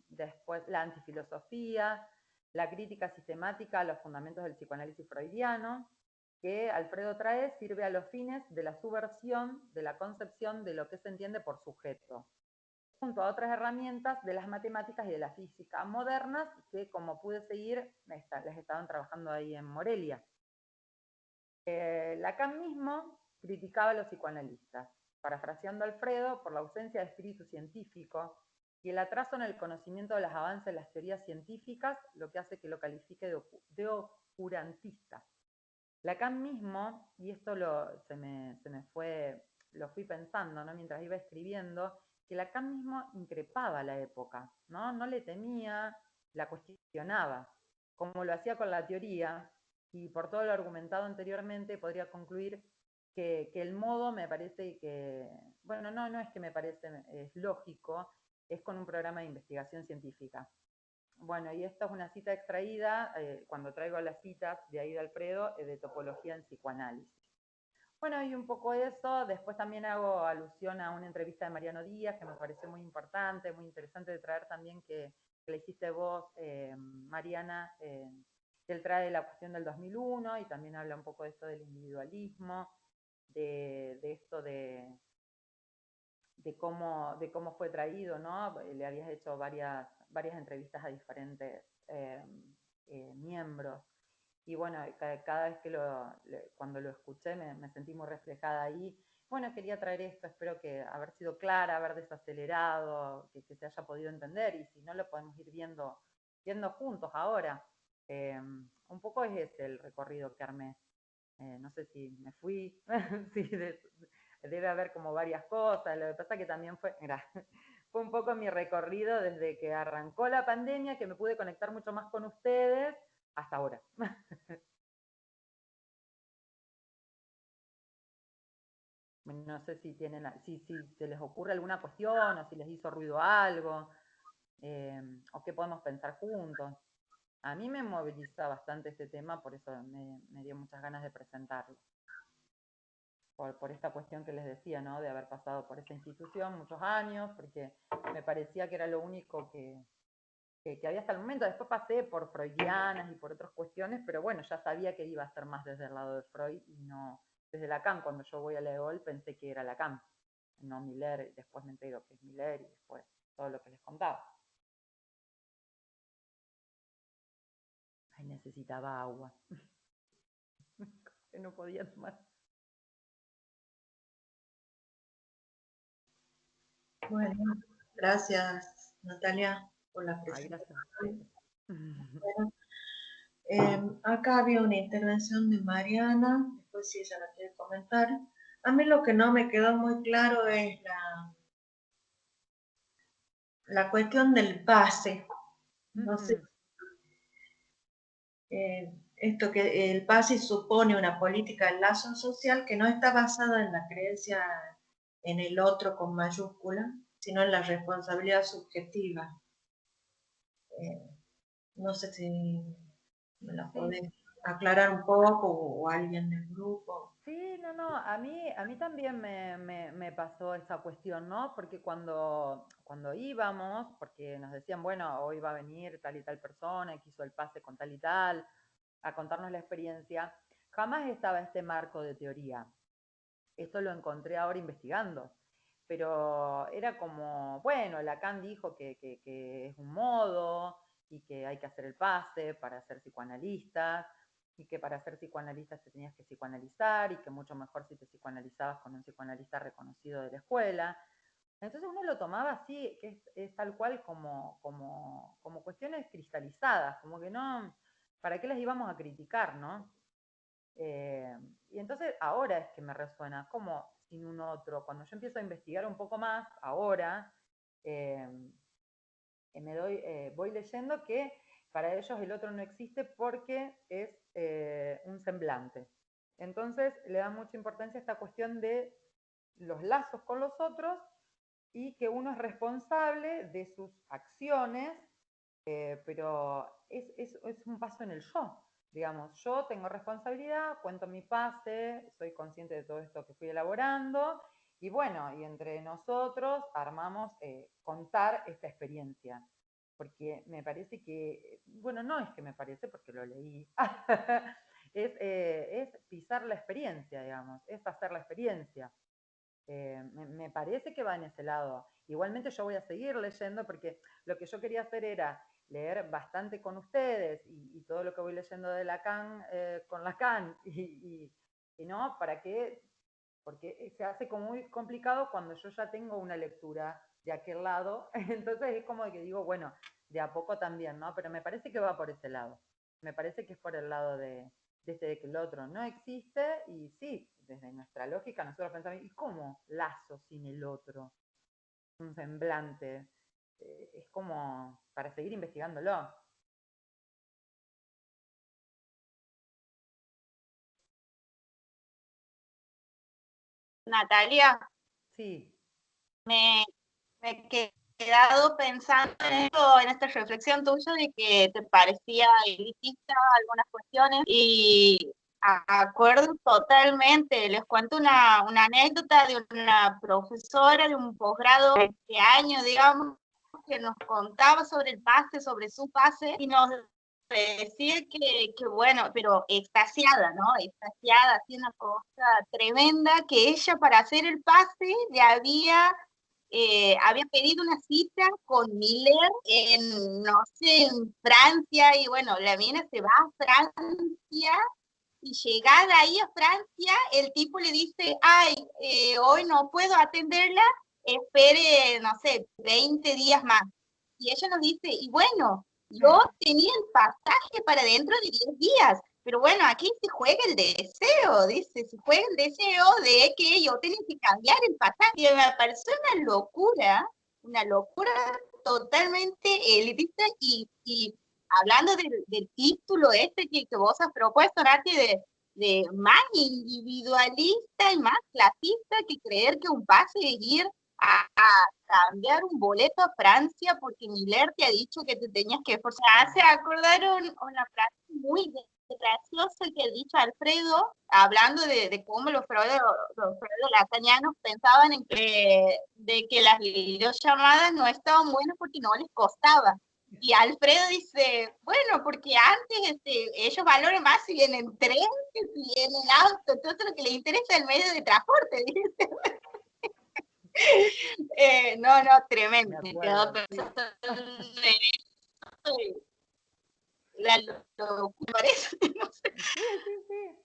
Después la antifilosofía, la crítica sistemática a los fundamentos del psicoanálisis freudiano, que Alfredo trae, sirve a los fines de la subversión de la concepción de lo que se entiende por sujeto, junto a otras herramientas de las matemáticas y de la física modernas que, como pude seguir, les estaban trabajando ahí en Morelia. Lacan mismo criticaba a los psicoanalistas, parafraseando a Alfredo, por la ausencia de espíritu científico y el atraso en el conocimiento de los avances de las teorías científicas, lo que hace que lo califique de oscurantista. Lacan mismo, y esto lo fui pensando, ¿no? Mientras iba escribiendo, que Lacan mismo increpaba la época, ¿no? No le temía, la cuestionaba, como lo hacía con la teoría, y por todo lo argumentado anteriormente podría concluir que el modo me parece que, bueno, no es que me parece, es lógico, es con un programa de investigación científica. Bueno, y esta es una cita extraída, cuando traigo las citas de ahí de Alfredo, de topología en psicoanálisis. Bueno, y un poco eso, después también hago alusión a una entrevista de Mariano Díaz, que me pareció muy importante, muy interesante de traer también, que le hiciste vos, Mariana, que él trae la cuestión del 2001 y también habla un poco de esto del individualismo, de esto de cómo fue traído, ¿no? Le habías hecho varias entrevistas a diferentes miembros. Y bueno, cada vez que cuando lo escuché me sentí muy reflejada ahí. Bueno, quería traer esto, espero que haber sido clara, haber desacelerado, que se haya podido entender, y si no lo podemos ir viendo juntos ahora. Un poco es ese el recorrido que armé. No sé si me fui, sí, debe haber como varias cosas. Lo que pasa que también fue un poco mi recorrido desde que arrancó la pandemia, que me pude conectar mucho más con ustedes, hasta ahora. No sé si se les ocurre alguna cuestión o si les hizo ruido algo, o qué podemos pensar juntos. A mí me moviliza bastante este tema, por eso me dio muchas ganas de presentarlo. Por esta cuestión que les decía, ¿no? De haber pasado por esa institución muchos años, porque me parecía que era lo único que había hasta el momento. Después pasé por freudianas y por otras cuestiones, pero bueno, ya sabía que iba a ser más desde el lado de Freud y no desde Lacan. Cuando yo voy a la EOL pensé que era Lacan, no Miller, después me entero que es Miller y después todo lo que les contaba. Ay, necesitaba agua. Que no podía tomar. Bueno, gracias Natalia por la presentación. Ay, Bueno, acá había una intervención de Mariana, después si ella la quiere comentar. A mí lo que no me quedó muy claro es la cuestión del pase. No sé, esto que el pase supone una política de lazo social que no está basada en la creencia en el otro con mayúscula, sino en la responsabilidad subjetiva. No sé si me la podés aclarar un poco o alguien del grupo. Sí, no, a mí también me pasó esa cuestión, ¿no? Porque cuando íbamos, porque nos decían, bueno, hoy va a venir tal y tal persona, que hizo el pase con tal y tal, a contarnos la experiencia, jamás estaba este marco de teoría. Esto lo encontré ahora investigando, pero era como, bueno, Lacan dijo que es un modo y que hay que hacer el pase para ser psicoanalistas, y que para ser psicoanalista te tenías que psicoanalizar y que mucho mejor si te psicoanalizabas con un psicoanalista reconocido de la escuela. Entonces uno lo tomaba así, que es tal cual como cuestiones cristalizadas, como que no, ¿para qué las íbamos a criticar, no? Y entonces ahora es que me resuena, como sin un otro. Cuando yo empiezo a investigar un poco más, ahora, eh, voy leyendo que para ellos el otro no existe porque es un semblante. Entonces le da mucha importancia a esta cuestión de los lazos con los otros y que uno es responsable de sus acciones, pero es un paso en el yo. Digamos, yo tengo responsabilidad, cuento mi pase, soy consciente de todo esto que fui elaborando y bueno, y entre nosotros armamos contar esta experiencia. Porque me parece que, bueno, no es que me parece porque lo leí, es pisar la experiencia, digamos, es hacer la experiencia. Me parece que va en ese lado. Igualmente yo voy a seguir leyendo porque lo que yo quería hacer era leer bastante con ustedes y todo lo que voy leyendo de Lacan con Lacan y no, ¿para qué? Porque se hace como muy complicado cuando yo ya tengo una lectura de aquel lado, entonces es como que digo, bueno, de a poco también, ¿no? Pero me parece que va por ese lado, me parece que es por el lado de que el otro no existe y sí, desde nuestra lógica nosotros pensamos, ¿y cómo lazo sin el otro? Un semblante, es como para seguir investigándolo. Natalia, Sí. me he quedado pensando en esto, en esta reflexión tuya de que te parecía elitista algunas cuestiones y acuerdo totalmente. Les cuento una anécdota de una profesora de un posgrado de este año, digamos, que nos contaba sobre el pase, sobre su pase, y nos decía que bueno, pero extasiada, ¿no? Extasiada, hacía una cosa tremenda, que ella para hacer el pase le había pedido una cita con Miller en, no sé, en Francia, y bueno, la mina se va a Francia, y llegada ahí a Francia, el tipo le dice, ay, hoy no puedo atenderla, espere, no sé, 20 días más. Y ella nos dice, y bueno, yo tenía el pasaje para dentro de 10 días, pero bueno, aquí se juega el deseo, dice, se juega el deseo de que yo tenía que cambiar el pasaje. Y me pareció una locura totalmente elitista y hablando del título este que vos has propuesto, Nati, de más individualista y más clasista que creer que un pase es ir a cambiar un boleto a Francia porque Miller te ha dicho que te tenías que esforzar. Se acordaron una frase muy graciosa que ha dicho Alfredo, hablando de cómo los lacanianos pensaban en de que las videollamadas no estaban buenas porque no les costaba. Y Alfredo dice, bueno, porque antes ellos valoran más si vienen en tren que si vienen en auto, entonces lo que les interesa es el medio de transporte, dice. No, tremendo. Me Me quedó acuerdo, sí. pensando en eso y la locura parece, no sé. Sí, sí, sí.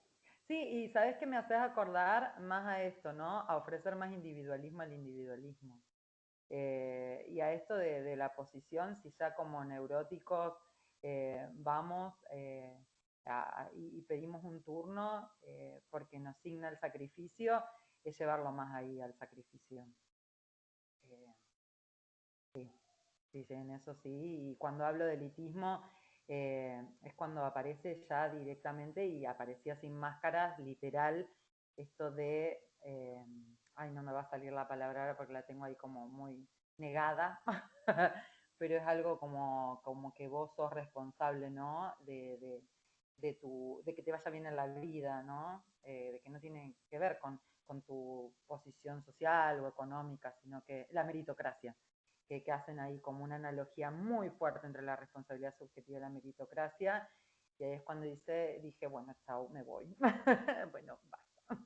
Sí, y sabes que me haces acordar más a esto, ¿no? A ofrecer más individualismo al individualismo. Y a esto de la posición, si ya como neuróticos vamos y pedimos un turno porque nos signa el sacrificio, es llevarlo más ahí al sacrificio. Sí, sí, sí, en eso sí. Y cuando hablo de elitismo, es cuando aparece ya directamente y aparecía sin máscaras, literal, esto de, ay, no me va a salir la palabra ahora porque la tengo ahí como muy negada, pero es algo como que vos sos responsable, ¿no? De que te vaya bien en la vida, ¿no? De que no tiene que ver con tu posición social o económica, sino que la meritocracia que hacen ahí como una analogía muy fuerte entre la responsabilidad subjetiva y la meritocracia. Y ahí es cuando dije, bueno, chao, me voy. Bueno, basta.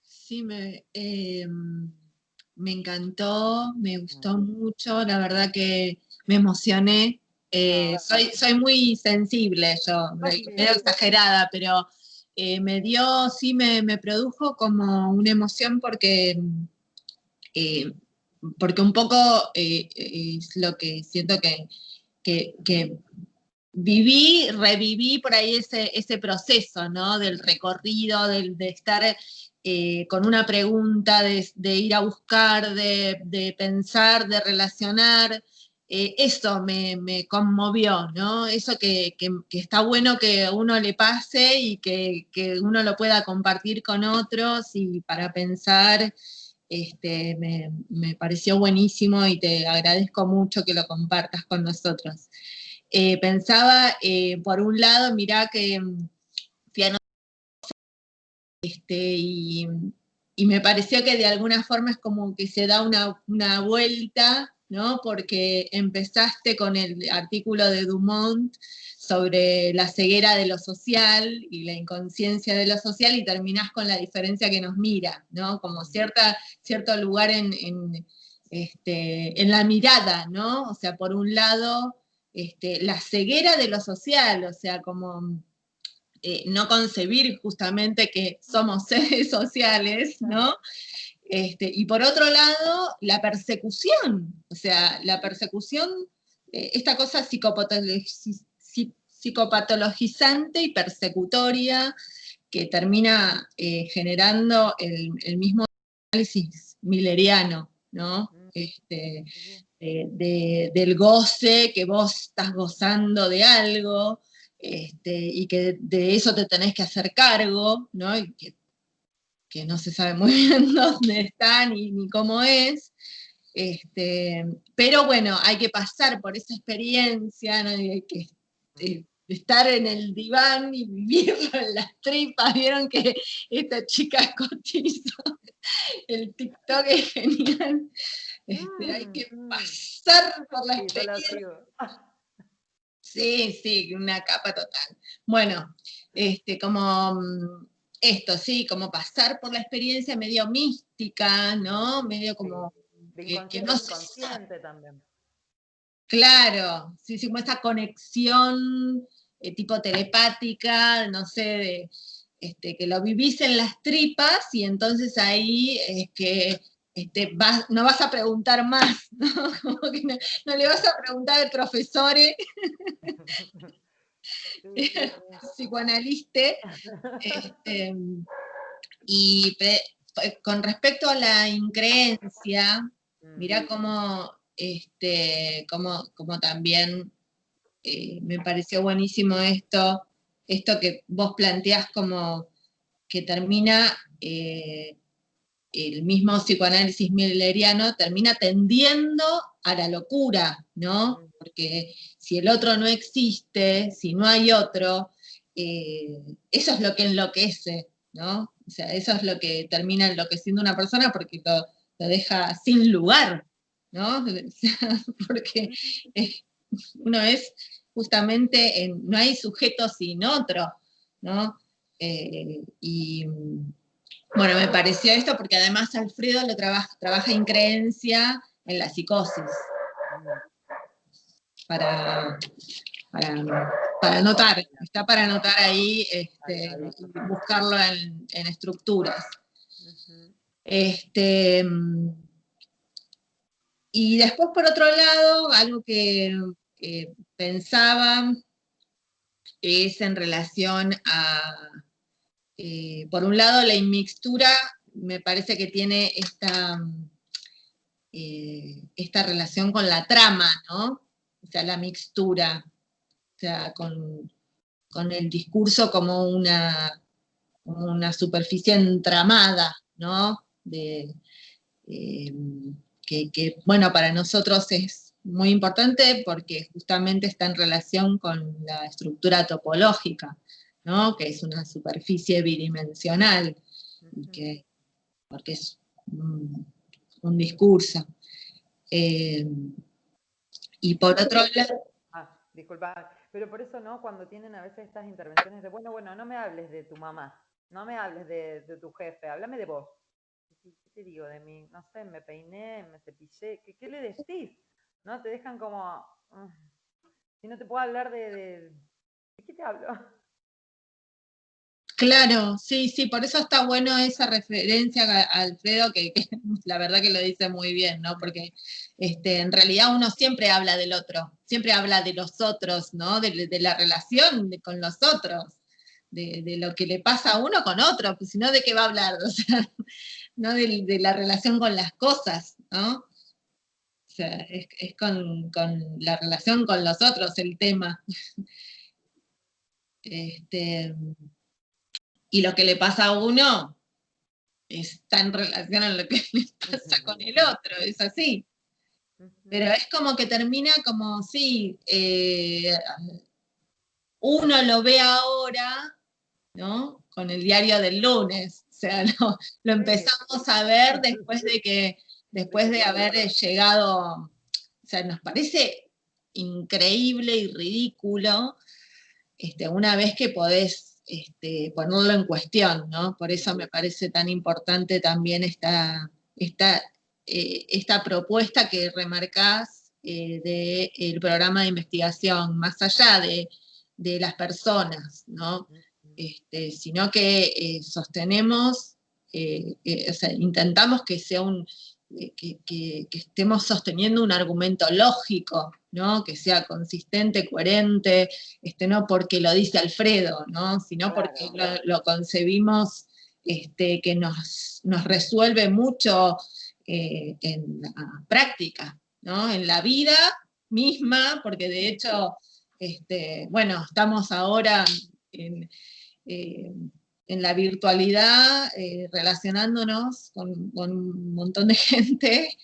Sí, me encantó, me gustó mucho, la verdad que me emocioné. Soy muy sensible, yo, medio exagerada, pero me produjo como una emoción eh, porque un poco es lo que siento que reviví por ahí ese proceso, ¿no? Del recorrido, de estar con una pregunta, de ir a buscar, de pensar, de relacionar. Eso me conmovió, ¿no? Eso que está bueno que a uno le pase y que uno lo pueda compartir con otros y para pensar. Me pareció buenísimo y te agradezco mucho que lo compartas con nosotros. Pensaba, por un lado, mirá que fui a y, y me pareció que de alguna forma es como que se da una vuelta, ¿no? Porque empezaste con el artículo de Dumont sobre la ceguera de lo social y la inconsciencia de lo social y terminás con la diferencia que nos mira, ¿no? Como cierto lugar en la mirada, ¿no? O sea, por un lado, la ceguera de lo social, o sea, como no concebir justamente que somos seres sociales, ¿no? Y por otro lado, la persecución, o sea, la persecución, esta cosa psicopatologizante y persecutoria que termina generando el mismo análisis milleriano, ¿no? Del goce, que vos estás gozando de algo, y que de eso te tenés que hacer cargo, ¿no? Y que no se sabe muy bien dónde está ni cómo es. Pero bueno, hay que pasar por esa experiencia, ¿no? Y hay que estar en el diván y vivirlo en las tripas. Vieron que esta chica cotizo, el TikTok es genial. Hay que pasar por la experiencia. Sí, una capa total. Bueno, como esto, sí, como pasar por la experiencia medio mística, ¿no? Medio como de que inconsciente no a se sabe. inconsciente también. Claro, sí, como esta conexión tipo telepática, no sé, que lo vivís en las tripas y entonces ahí es que no vas a preguntar más, ¿no? Como que no le vas a preguntar al profesor psicoanalista. Y con respecto a la increencia, mirá cómo también me pareció buenísimo esto que vos planteás como que termina el mismo psicoanálisis milleriano, termina tendiendo a la locura, ¿no? Porque si el otro no existe, si no hay otro, eso es lo que enloquece, ¿no? O sea, eso es lo que termina enloqueciendo a una persona porque lo deja sin lugar, ¿no? O sea, porque uno es justamente, no hay sujeto sin otro, ¿no? Bueno, me pareció esto porque además Alfredo lo trabaja increencia en la psicosis. Para anotar, está para anotar ahí, y buscarlo en estructuras. Y después, por otro lado, algo que pensaba es en relación a, por un lado, la inmixtura me parece que tiene esta relación con la trama, ¿no? O sea, la mixtura, o sea, con el discurso como una superficie entramada, ¿no? Que, bueno, para nosotros es muy importante porque justamente está en relación con la estructura topológica, ¿no? Que es una superficie bidimensional, porque es un discurso. Y por otro lado... disculpa, pero por eso, ¿no? Cuando tienen a veces estas intervenciones de, bueno, no me hables de tu mamá, no me hables de tu jefe, háblame de vos. ¿Qué te digo de mí? No sé, me peiné, me cepillé, ¿qué le decís? ¿No? Te dejan como... si no te puedo hablar ¿de qué te hablo? Claro, sí, por eso está bueno esa referencia a Alfredo, que la verdad que lo dice muy bien, ¿no? Porque en realidad uno siempre habla del otro, siempre habla de los otros, ¿no? De la relación con los otros, de lo que le pasa a uno con otro, pues si no, ¿de qué va a hablar? O sea, ¿no? De la relación con las cosas, ¿no? O sea, es con la relación con los otros el tema. Y lo que le pasa a uno está en relación a lo que le pasa con el otro, es así. Pero es como que termina como, sí, uno lo ve ahora, ¿no? Con el diario del lunes, o sea, lo empezamos a ver después de haber llegado, o sea, nos parece increíble y ridículo una vez que podés ponerlo en cuestión, ¿no? Por eso me parece tan importante también esta propuesta que remarcás del programa de investigación, más allá de las personas, ¿no? Sino que sostenemos, o sea, intentamos que sea que estemos sosteniendo un argumento lógico, ¿no? Que sea consistente, coherente, no porque lo dice Alfredo, ¿no? Sino porque lo concebimos que nos resuelve mucho en la práctica, ¿no? En la vida misma, porque de hecho, bueno, estamos ahora en la virtualidad, relacionándonos con un montón de gente,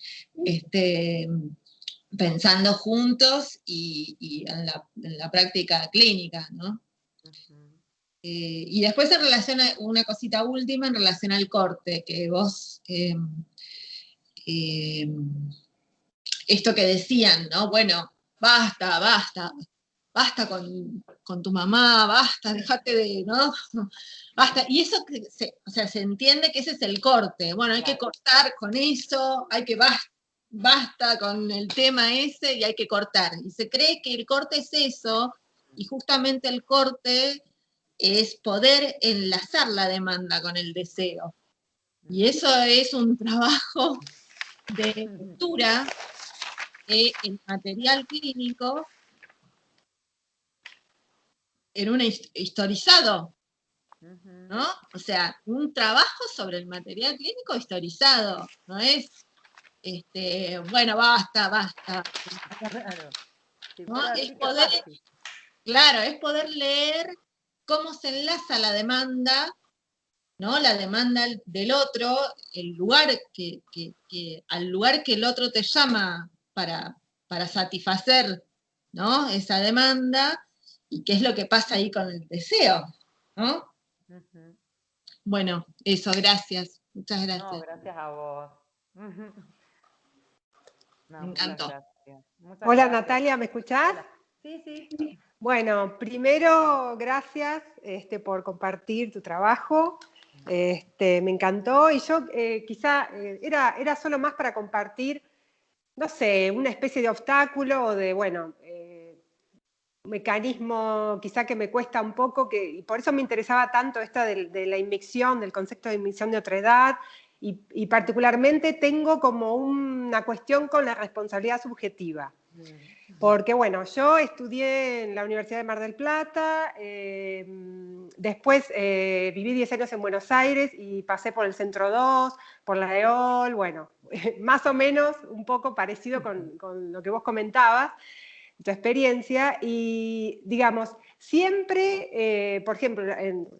pensando juntos y en la práctica clínica, ¿no? Y después en relación a una cosita última, en relación al corte, que vos, esto que decían, ¿no? Bueno, basta con tu mamá, basta, dejate de, ¿no? Basta, y eso, o sea, se entiende que ese es el corte, bueno, hay que cortar con eso, hay que basta con el tema ese y hay que cortar, y se cree que el corte es eso, y justamente el corte es poder enlazar la demanda con el deseo, y eso es un trabajo de lectura del material clínico en un historizado, ¿no? O sea, un trabajo sobre el material clínico historizado, no es, bueno, basta. Claro. ¿No? Es poder, claro, es poder leer cómo se enlaza la demanda, ¿no? La demanda del otro, el lugar al lugar que el otro te llama para satisfacer, ¿no? Esa demanda, y qué es lo que pasa ahí con el deseo, ¿no? Bueno, eso, gracias. Muchas gracias. No, gracias a vos. Me encantó. Hola, Natalia, ¿me escuchás? Hola. Sí. Bueno, primero, gracias por compartir tu trabajo. Me encantó y yo quizá era solo más para compartir, no sé, una especie de obstáculo o de, bueno, un mecanismo quizá que me cuesta un poco, y por eso me interesaba tanto esta de la inmixción, del concepto de inmixción de otredad, y particularmente tengo como una cuestión con la responsabilidad subjetiva. Porque, bueno, yo estudié en la Universidad de Mar del Plata, después viví 10 años en Buenos Aires y pasé por el Centro 2, por la EOL, bueno, más o menos un poco parecido con lo que vos comentabas, tu experiencia, y digamos, siempre, por ejemplo,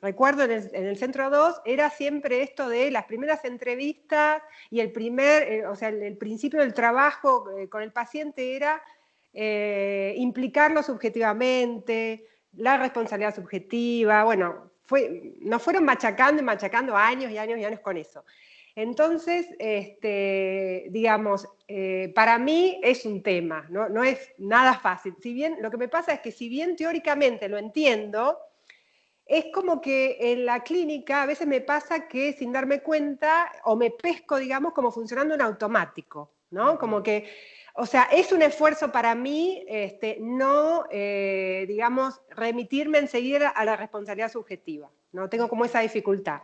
recuerdo en el Centro 2, era siempre esto de las primeras entrevistas y el principio del trabajo con el paciente era implicarlo subjetivamente, la responsabilidad subjetiva, bueno, nos fueron machacando y machacando años y años y años con eso. Entonces, digamos, para mí es un tema, no es nada fácil. Si bien, lo que me pasa es que si bien teóricamente lo entiendo, es como que en la clínica a veces me pasa que sin darme cuenta, o me pesco, digamos, como funcionando en automático, ¿no? Como que, o sea, es un esfuerzo para mí no, digamos, remitirme enseguida a la responsabilidad subjetiva, ¿no? Tengo como esa dificultad.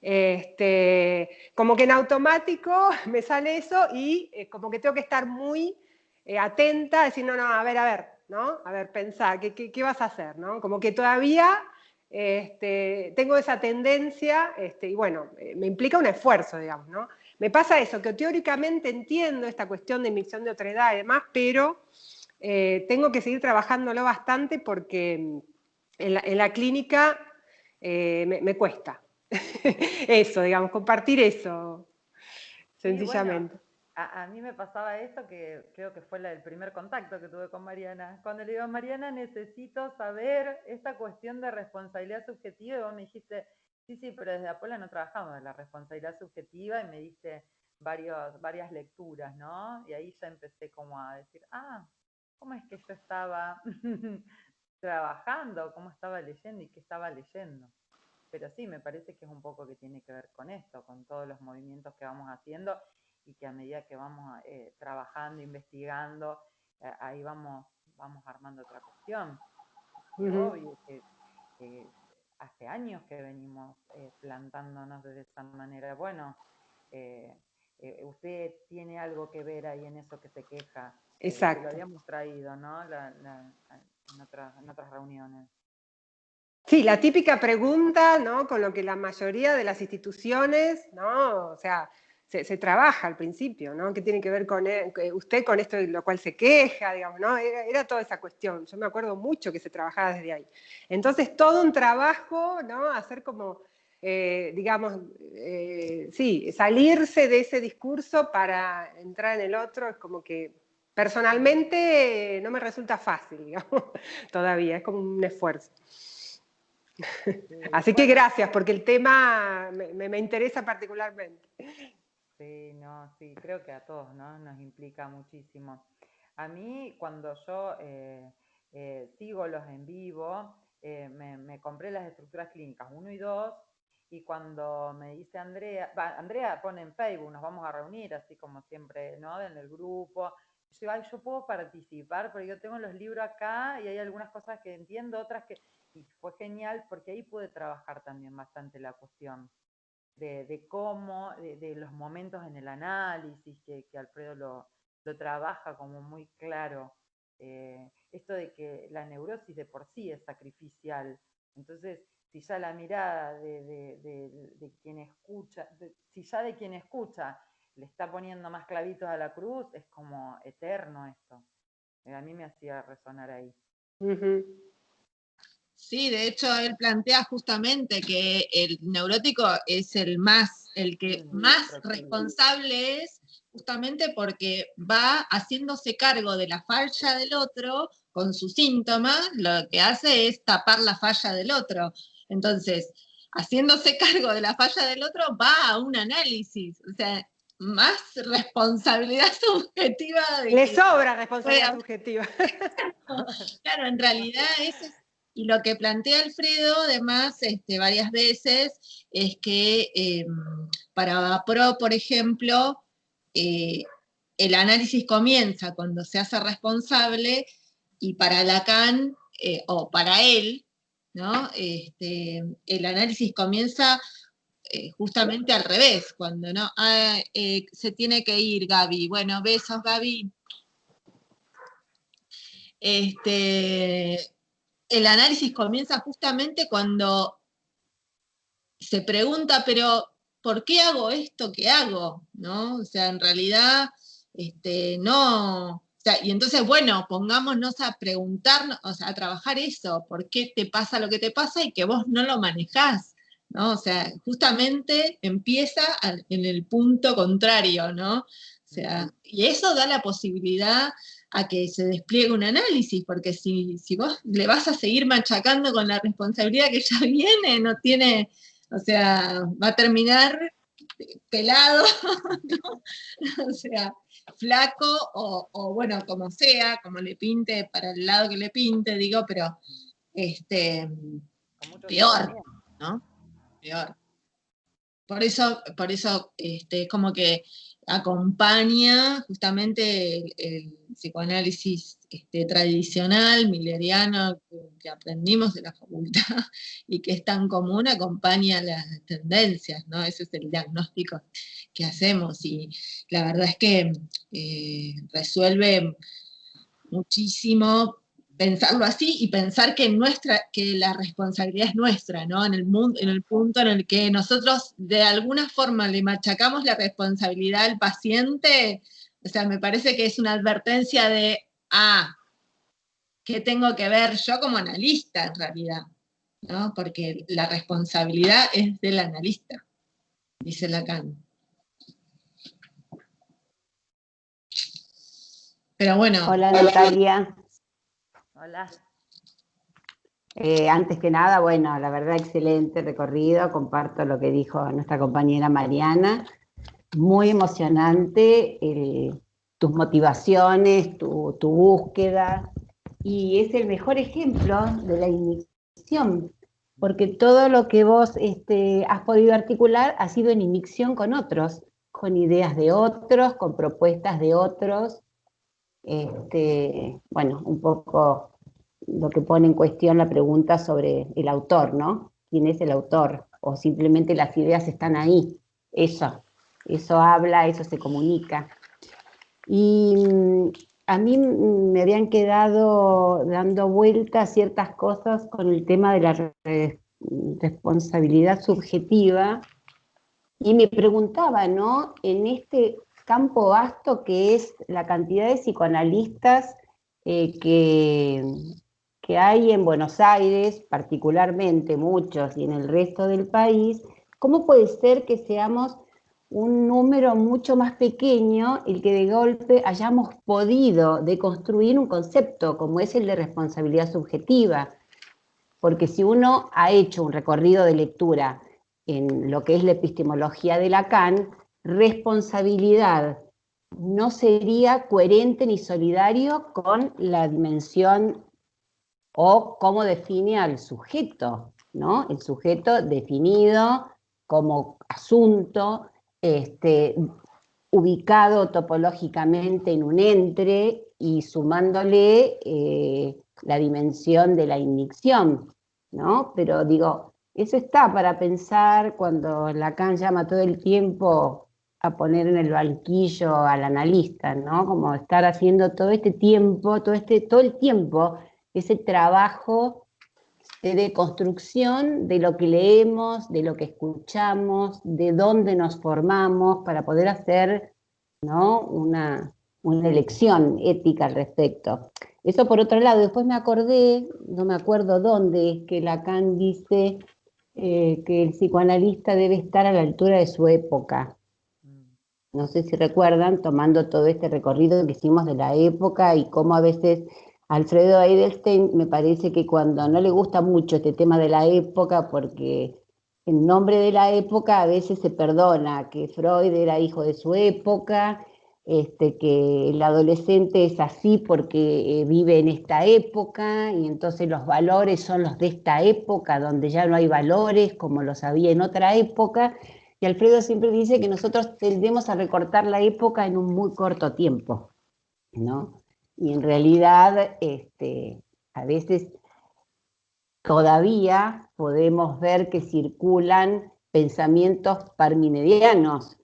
Como que en automático me sale eso y como que tengo que estar muy atenta, decir, no, a ver, ¿no? A ver, pensar, ¿qué vas a hacer? ¿No? Como que todavía tengo esa tendencia, y bueno, me implica un esfuerzo, digamos, ¿no? Me pasa eso, que teóricamente entiendo esta cuestión de inmixción de otredad y demás, pero tengo que seguir trabajándolo bastante porque en la clínica me cuesta. Eso, digamos, compartir eso, sencillamente. Sí, bueno, a mí me pasaba eso, que creo que fue el primer contacto que tuve con Mariana. Cuando le digo, Mariana, necesito saber esta cuestión de responsabilidad subjetiva, y vos me dijiste, sí, pero desde Apola no trabajamos en la responsabilidad subjetiva, y me diste varias lecturas, ¿no? Y ahí ya empecé como a decir, ¿cómo es que yo estaba trabajando? ¿Cómo estaba leyendo? ¿Y qué estaba leyendo? Pero sí, me parece que es un poco que tiene que ver con esto, con todos los movimientos que vamos haciendo y que a medida que vamos trabajando, investigando, ahí vamos armando otra cuestión. Obvio que hace años que venimos plantándonos de esa manera. Bueno, usted tiene algo que ver ahí en eso que se queja. Exacto. Que lo habíamos traído, ¿no? En otras reuniones. Sí, la típica pregunta, ¿no? Con lo que la mayoría de las instituciones, ¿no? O sea, se trabaja al principio, ¿no? ¿Qué tiene que ver con usted con esto de lo cual se queja, digamos, ¿no? Era toda esa cuestión. Yo me acuerdo mucho que se trabajaba desde ahí. Entonces, todo un trabajo, ¿no? Hacer como, digamos, sí, salirse de ese discurso para entrar en el otro, es como que personalmente no me resulta fácil, digamos, todavía, es como un esfuerzo. Así que gracias, porque el tema me interesa particularmente. Sí, creo que a todos, ¿no? Nos implica muchísimo. A mí, cuando yo sigo los en vivo, me compré las estructuras clínicas 1 y 2, y cuando me dice Andrea pone en Facebook, nos vamos a reunir, así como siempre, ¿no? En el grupo. Yo puedo participar, pero yo tengo los libros acá y hay algunas cosas que entiendo, otras que... Y fue genial porque ahí pude trabajar también bastante la cuestión de cómo, de los momentos en el análisis, que Alfredo lo trabaja como muy claro. Esto de que la neurosis de por sí es sacrificial. Entonces, si ya la mirada de quien escucha, si ya de quien escucha le está poniendo más clavitos a la cruz, es como eterno esto. A mí me hacía resonar ahí. Sí, de hecho él plantea justamente que el neurótico es el que más responsable es, justamente porque va haciéndose cargo de la falla del otro con sus síntomas, lo que hace es tapar la falla del otro. Entonces, haciéndose cargo de la falla del otro, va a un análisis, o sea, más responsabilidad subjetiva. Le sobra responsabilidad subjetiva. Claro, en realidad ese es Y lo que plantea Alfredo, además, varias veces, es que para PRO, por ejemplo, el análisis comienza cuando se hace responsable, y para Lacan, o para él, ¿no? El análisis comienza justamente al revés, cuando no se tiene que ir Gaby. Bueno, besos, Gaby. El análisis comienza justamente cuando se pregunta, pero ¿por qué hago esto que hago? ¿No? O sea, en realidad, no. O sea, y entonces, bueno, pongámonos a preguntarnos, o sea, a trabajar eso, ¿por qué te pasa lo que te pasa y que vos no lo manejás? ¿No? O sea, justamente empieza en el punto contrario, ¿no? O sea, y eso da la posibilidad a que se despliegue un análisis, porque si vos le vas a seguir machacando con la responsabilidad que ya viene, no tiene, o sea, va a terminar pelado, ¿no? O sea, flaco, o bueno, como sea, como le pinte, para el lado que le pinte, digo, pero peor, ¿no? Peor. Por eso como que acompaña justamente el psicoanálisis tradicional, milleriano, que aprendimos de la facultad y que es tan común, acompaña las tendencias, ¿no? Ese es el diagnóstico que hacemos, y la verdad es que resuelve muchísimo pensarlo así y pensar que la responsabilidad es nuestra, ¿no? En el punto en el que nosotros de alguna forma le machacamos la responsabilidad al paciente, o sea, me parece que es una advertencia de, ¿qué tengo que ver yo como analista en realidad? ¿No? Porque la responsabilidad es del analista, dice Lacan. Pero bueno. Hola, Natalia. Hola. Antes que nada, bueno, la verdad, excelente recorrido, comparto lo que dijo nuestra compañera Mariana, muy emocionante tus motivaciones, tu búsqueda, y es el mejor ejemplo de la inmixción, porque todo lo que vos has podido articular ha sido en inmixción con otros, con ideas de otros, con propuestas de otros. Bueno, un poco lo que pone en cuestión la pregunta sobre el autor, ¿no? ¿Quién es el autor? O simplemente las ideas están ahí. Eso habla, eso se comunica. Y a mí me habían quedado dando vueltas ciertas cosas con el tema de la responsabilidad subjetiva, y me preguntaba, ¿no? En este campo vasto que es la cantidad de psicoanalistas que hay en Buenos Aires, particularmente muchos, y en el resto del país, ¿cómo puede ser que seamos un número mucho más pequeño el que de golpe hayamos podido deconstruir un concepto como es el de responsabilidad subjetiva? Porque si uno ha hecho un recorrido de lectura en lo que es la epistemología de Lacan, responsabilidad no sería coherente ni solidario con la dimensión o cómo define al sujeto, ¿no? El sujeto definido como asunto, ubicado topológicamente en un entre y sumándole la dimensión de la inmixción, ¿no? Pero digo, eso está para pensar cuando Lacan llama todo el tiempo a poner en el banquillo al analista, ¿no? Como estar haciendo todo este tiempo, todo el tiempo, ese trabajo de construcción de lo que leemos, de lo que escuchamos, de dónde nos formamos para poder hacer, ¿no? una elección ética al respecto. Eso por otro lado. Después me acordé, no me acuerdo dónde, es que Lacan dice que el psicoanalista debe estar a la altura de su época. No sé si recuerdan, tomando todo este recorrido que hicimos de la época y cómo a veces Alfredo Edelstein me parece que cuando no le gusta mucho este tema de la época, porque en nombre de la época a veces se perdona que Freud era hijo de su época, que el adolescente es así porque vive en esta época, y entonces los valores son los de esta época, donde ya no hay valores como los había en otra época, y Alfredo siempre dice que nosotros tendemos a recortar la época en un muy corto tiempo, ¿no? Y en realidad, a veces todavía podemos ver que circulan pensamientos parmenidianos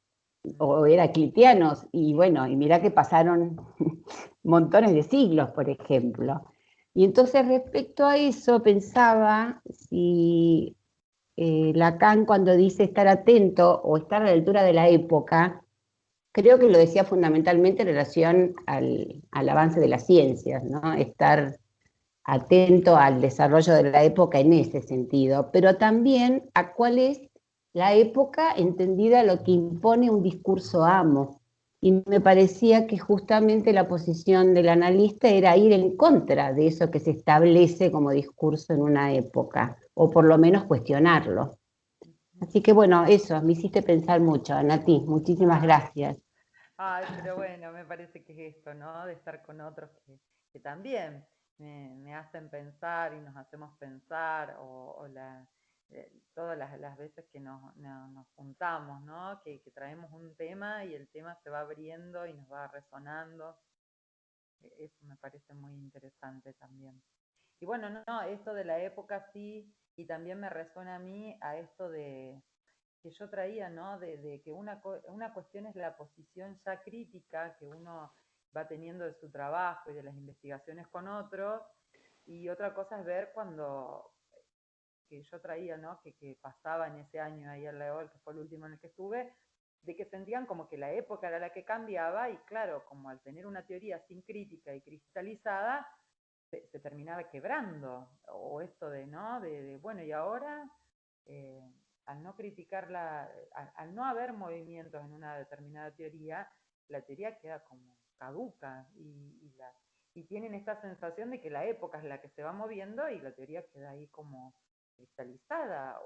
o heraclitianos, y bueno, y mirá que pasaron montones de siglos, por ejemplo. Y entonces respecto a eso pensaba si Lacan, cuando dice estar atento o estar a la altura de la época, creo que lo decía fundamentalmente en relación al avance de las ciencias, ¿no? Estar atento al desarrollo de la época en ese sentido, pero también a cuál es la época entendida lo que impone un discurso amo. Y me parecía que justamente la posición del analista era ir en contra de eso que se establece como discurso en una época, o por lo menos cuestionarlo. Así que bueno, eso, me hiciste pensar mucho, Nati, muchísimas gracias. Ay, pero bueno, me parece que es esto, ¿no? De estar con otros que también me hacen pensar y nos hacemos pensar, todas las veces que nos juntamos, ¿no? Que traemos un tema y el tema se va abriendo y nos va resonando. Eso me parece muy interesante también. Y bueno, no, esto de la época sí, y también me resuena a mí a esto de que yo traía, ¿no? De que una cuestión es la posición ya crítica que uno va teniendo de su trabajo y de las investigaciones con otros, y otra cosa es ver cuando, que yo traía, ¿no? Que pasaba en ese año ahí al Leol, que fue el último en el que estuve, de que sentían como que la época era la que cambiaba, y claro, como al tener una teoría sin crítica y cristalizada, se terminaba quebrando, o esto de, ¿no? Bueno, y ahora, al no criticarla, al no haber movimientos en una determinada teoría, la teoría queda como caduca, y tienen esta sensación de que la época es la que se va moviendo y la teoría queda ahí como cristalizada,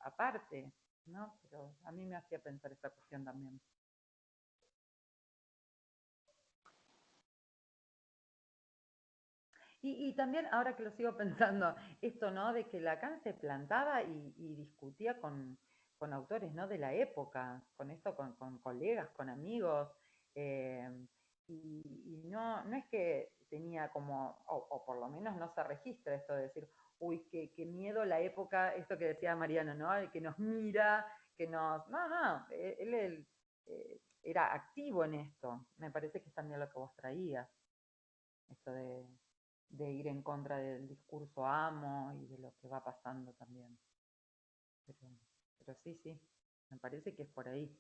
aparte, ¿no? Pero a mí me hacía pensar esta cuestión también. Y también, ahora que lo sigo pensando, esto, ¿no? De que Lacan se plantaba y discutía con autores, ¿no? De la época, con esto, con colegas, con amigos, y no es que tenía como, o por lo menos no se registra esto de decir, uy, qué miedo la época, esto que decía Mariano, ¿no? El que nos mira, que nos... No, él era activo en esto. Me parece que es también lo que vos traías, esto de ir en contra del discurso amo y de lo que va pasando también. Pero sí, me parece que es por ahí.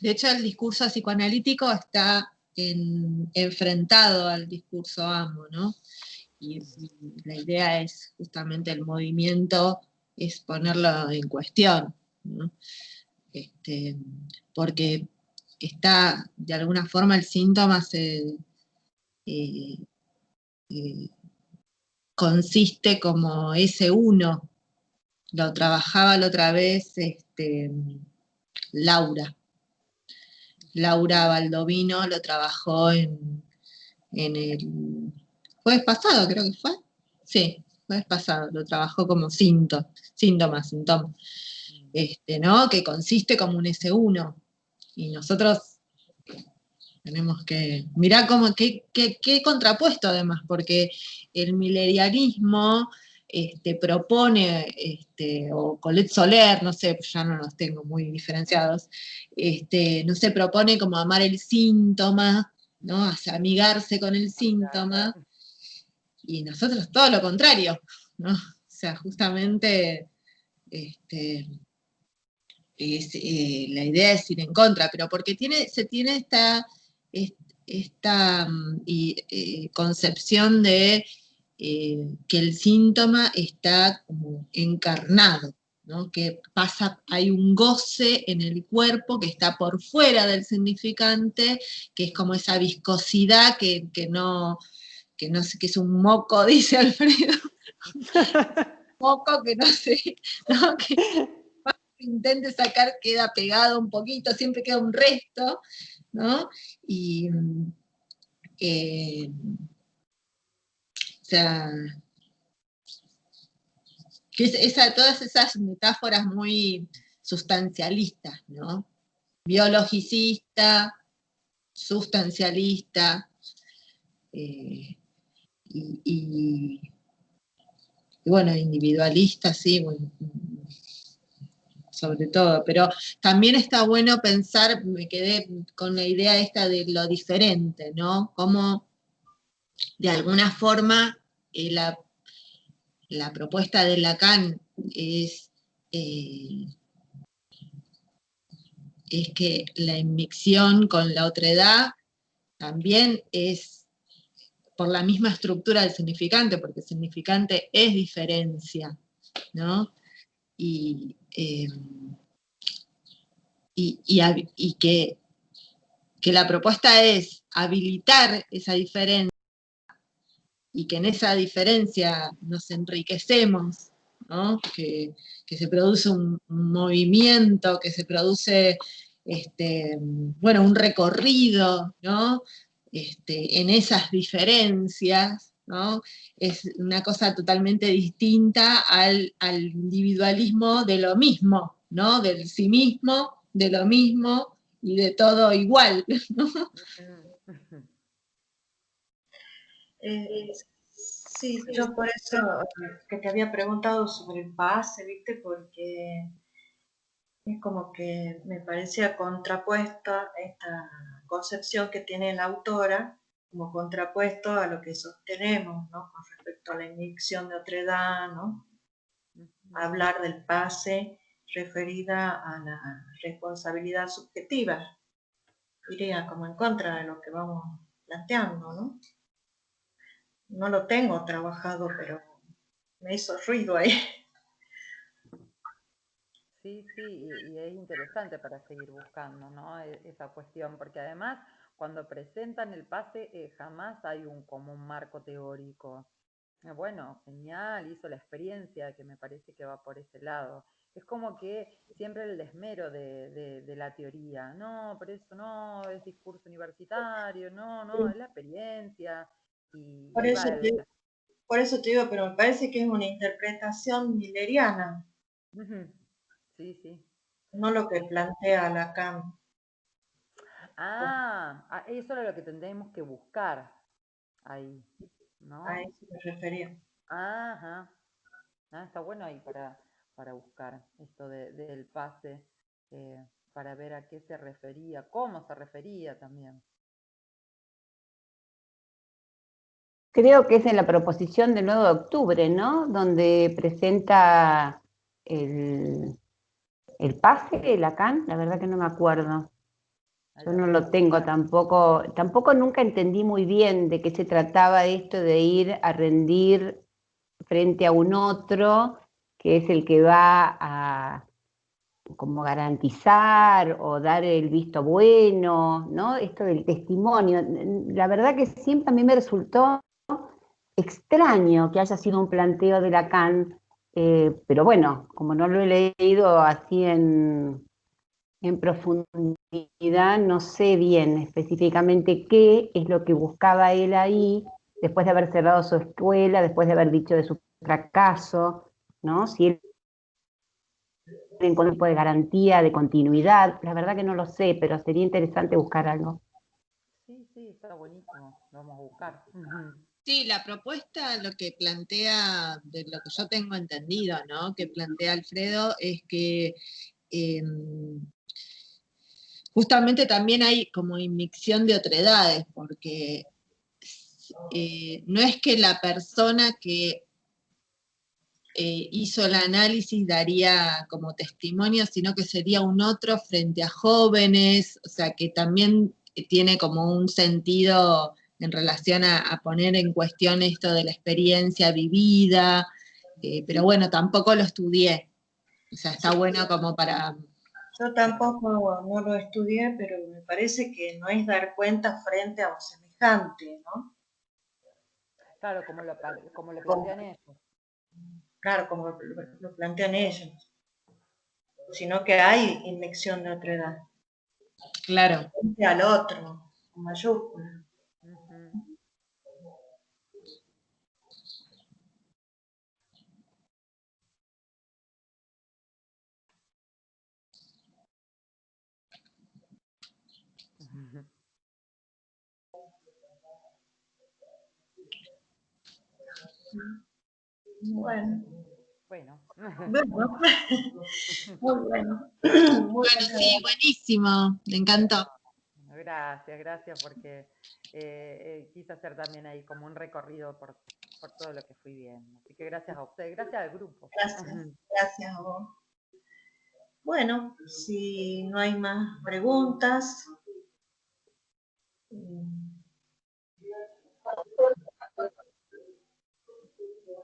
De hecho, el discurso psicoanalítico está enfrentado al discurso amo, ¿no? Y la idea es justamente el movimiento, es ponerlo en cuestión, ¿no? Porque está, de alguna forma, el síntoma consiste como ese uno. Lo trabajaba la otra vez Laura Baldovino, lo trabajó en el jueves pasado, creo que fue. Sí, jueves pasado, lo trabajó como síntoma, ¿no? Que consiste como un S1. Y nosotros tenemos que mirar cómo, qué contrapuesto además, porque el milerianismo propone, o Colette Soler, no sé, ya no los tengo muy diferenciados, no se propone como amar el síntoma, ¿no? Amigarse con el síntoma, y nosotros todo lo contrario, ¿no? O sea, justamente la idea es ir en contra, pero porque se tiene esta concepción de que el síntoma está como encarnado, ¿no? Que hay un goce en el cuerpo que está por fuera del significante, que es como esa viscosidad que no sé, que es un moco, dice Alfredo. moco que no sé, ¿no? Que intente sacar queda pegado un poquito, siempre queda un resto, ¿no? Y, o sea, que todas esas metáforas muy sustancialistas, ¿no? Biologicista, sustancialista, y bueno, individualista, sí, bueno, sobre todo, pero también está bueno pensar, me quedé con la idea esta de lo diferente, ¿no? Cómo de alguna forma la propuesta de Lacan es que la inmixción con la otredad también es por la misma estructura del significante, porque el significante es diferencia, ¿no? Y que la propuesta es habilitar esa diferencia y que en esa diferencia nos enriquecemos, ¿no? Que se produce un movimiento, que se produce bueno, un recorrido, ¿no? En esas diferencias, ¿no? Es una cosa totalmente distinta al individualismo de lo mismo, ¿no? Del sí mismo, de lo mismo y de todo igual, ¿no? Sí, yo por eso que te había preguntado sobre el pase, ¿viste? Porque es como que me parecía contrapuesta esta concepción que tiene la autora, como contrapuesto a lo que sostenemos, ¿no? Con respecto a la inyección de otredad, ¿no? Hablar del pase referida a la responsabilidad subjetiva, iría como en contra de lo que vamos planteando, ¿no? No lo tengo trabajado, pero me hizo ruido ahí. Sí, sí, y es interesante para seguir buscando, ¿no? Esa cuestión, porque además cuando presentan el pase jamás hay como un marco teórico. Bueno, genial, hizo la experiencia, que me parece que va por ese lado. Es como que siempre el desmero de la teoría, no, pero eso no, es discurso universitario, no, es la experiencia. Por Y eso va, por eso te digo, pero me parece que es una interpretación milleriana, sí, sí. no lo que plantea Lacan. Eso era lo que tendríamos que buscar ahí, A ¿no? eso me refería. Ajá. Está bueno ahí para buscar esto del pase, para ver a qué se refería, cómo se refería también. Creo que es en la proposición del 9 de octubre, ¿no? Donde presenta el pase de Lacan, la verdad que no me acuerdo. Yo no lo tengo tampoco nunca entendí muy bien de qué se trataba esto de ir a rendir frente a un otro, que es el que va a como garantizar o dar el visto bueno, ¿no? Esto del testimonio. La verdad que siempre a mí me resultó extraño que haya sido un planteo de Lacan, pero bueno, como no lo he leído así en profundidad, no sé bien específicamente qué es lo que buscaba él ahí, después de haber cerrado su escuela, después de haber dicho de su fracaso, ¿no? Si él encontró un tipo de garantía, de continuidad, la verdad que no lo sé, pero sería interesante buscar algo. Sí, está buenísimo, lo vamos a buscar. Sí, la propuesta, lo que plantea, de lo que yo tengo entendido, ¿no? Que plantea Alfredo, es que justamente también hay como inmixción de otredades, porque no es que la persona que hizo el análisis daría como testimonio, sino que sería un otro frente a jóvenes, o sea que también tiene como un sentido en relación a poner en cuestión esto de la experiencia vivida, pero bueno, tampoco lo estudié, o sea, está bueno como para... Yo tampoco no lo estudié, pero me parece que no es dar cuenta frente a un semejante, ¿no? Claro, como lo plantean ellos. claro, como lo plantean ellos, sino que hay inmixión de otra edad. Claro. Frente al otro, con mayúscula. Bueno. Bueno. Bueno. Muy bueno. Bueno, sí, buenísimo. Me encantó. Gracias, porque quise hacer también ahí como un recorrido por todo lo que fui viendo. Así que gracias a ustedes, gracias al grupo. Gracias a vos. Bueno, si no hay más preguntas.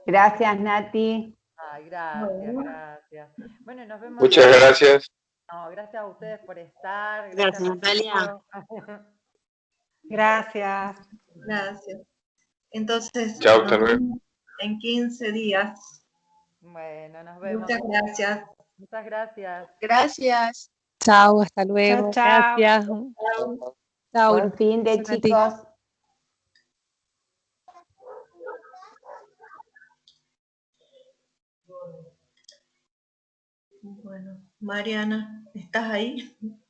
Gracias, Nati. Ay, gracias. Bueno, nos vemos. Muchas gracias. No, gracias a ustedes por estar. Gracias, Natalia. Gracias. Gracias. Entonces, chao, hasta luego. En 15 días. Bueno, nos vemos. Muchas gracias. Muchas gracias. Gracias. Chao, hasta luego. Chao, chao. Gracias. Chao. Buen fin de, chicos. Bueno, Mariana, ¿estás ahí?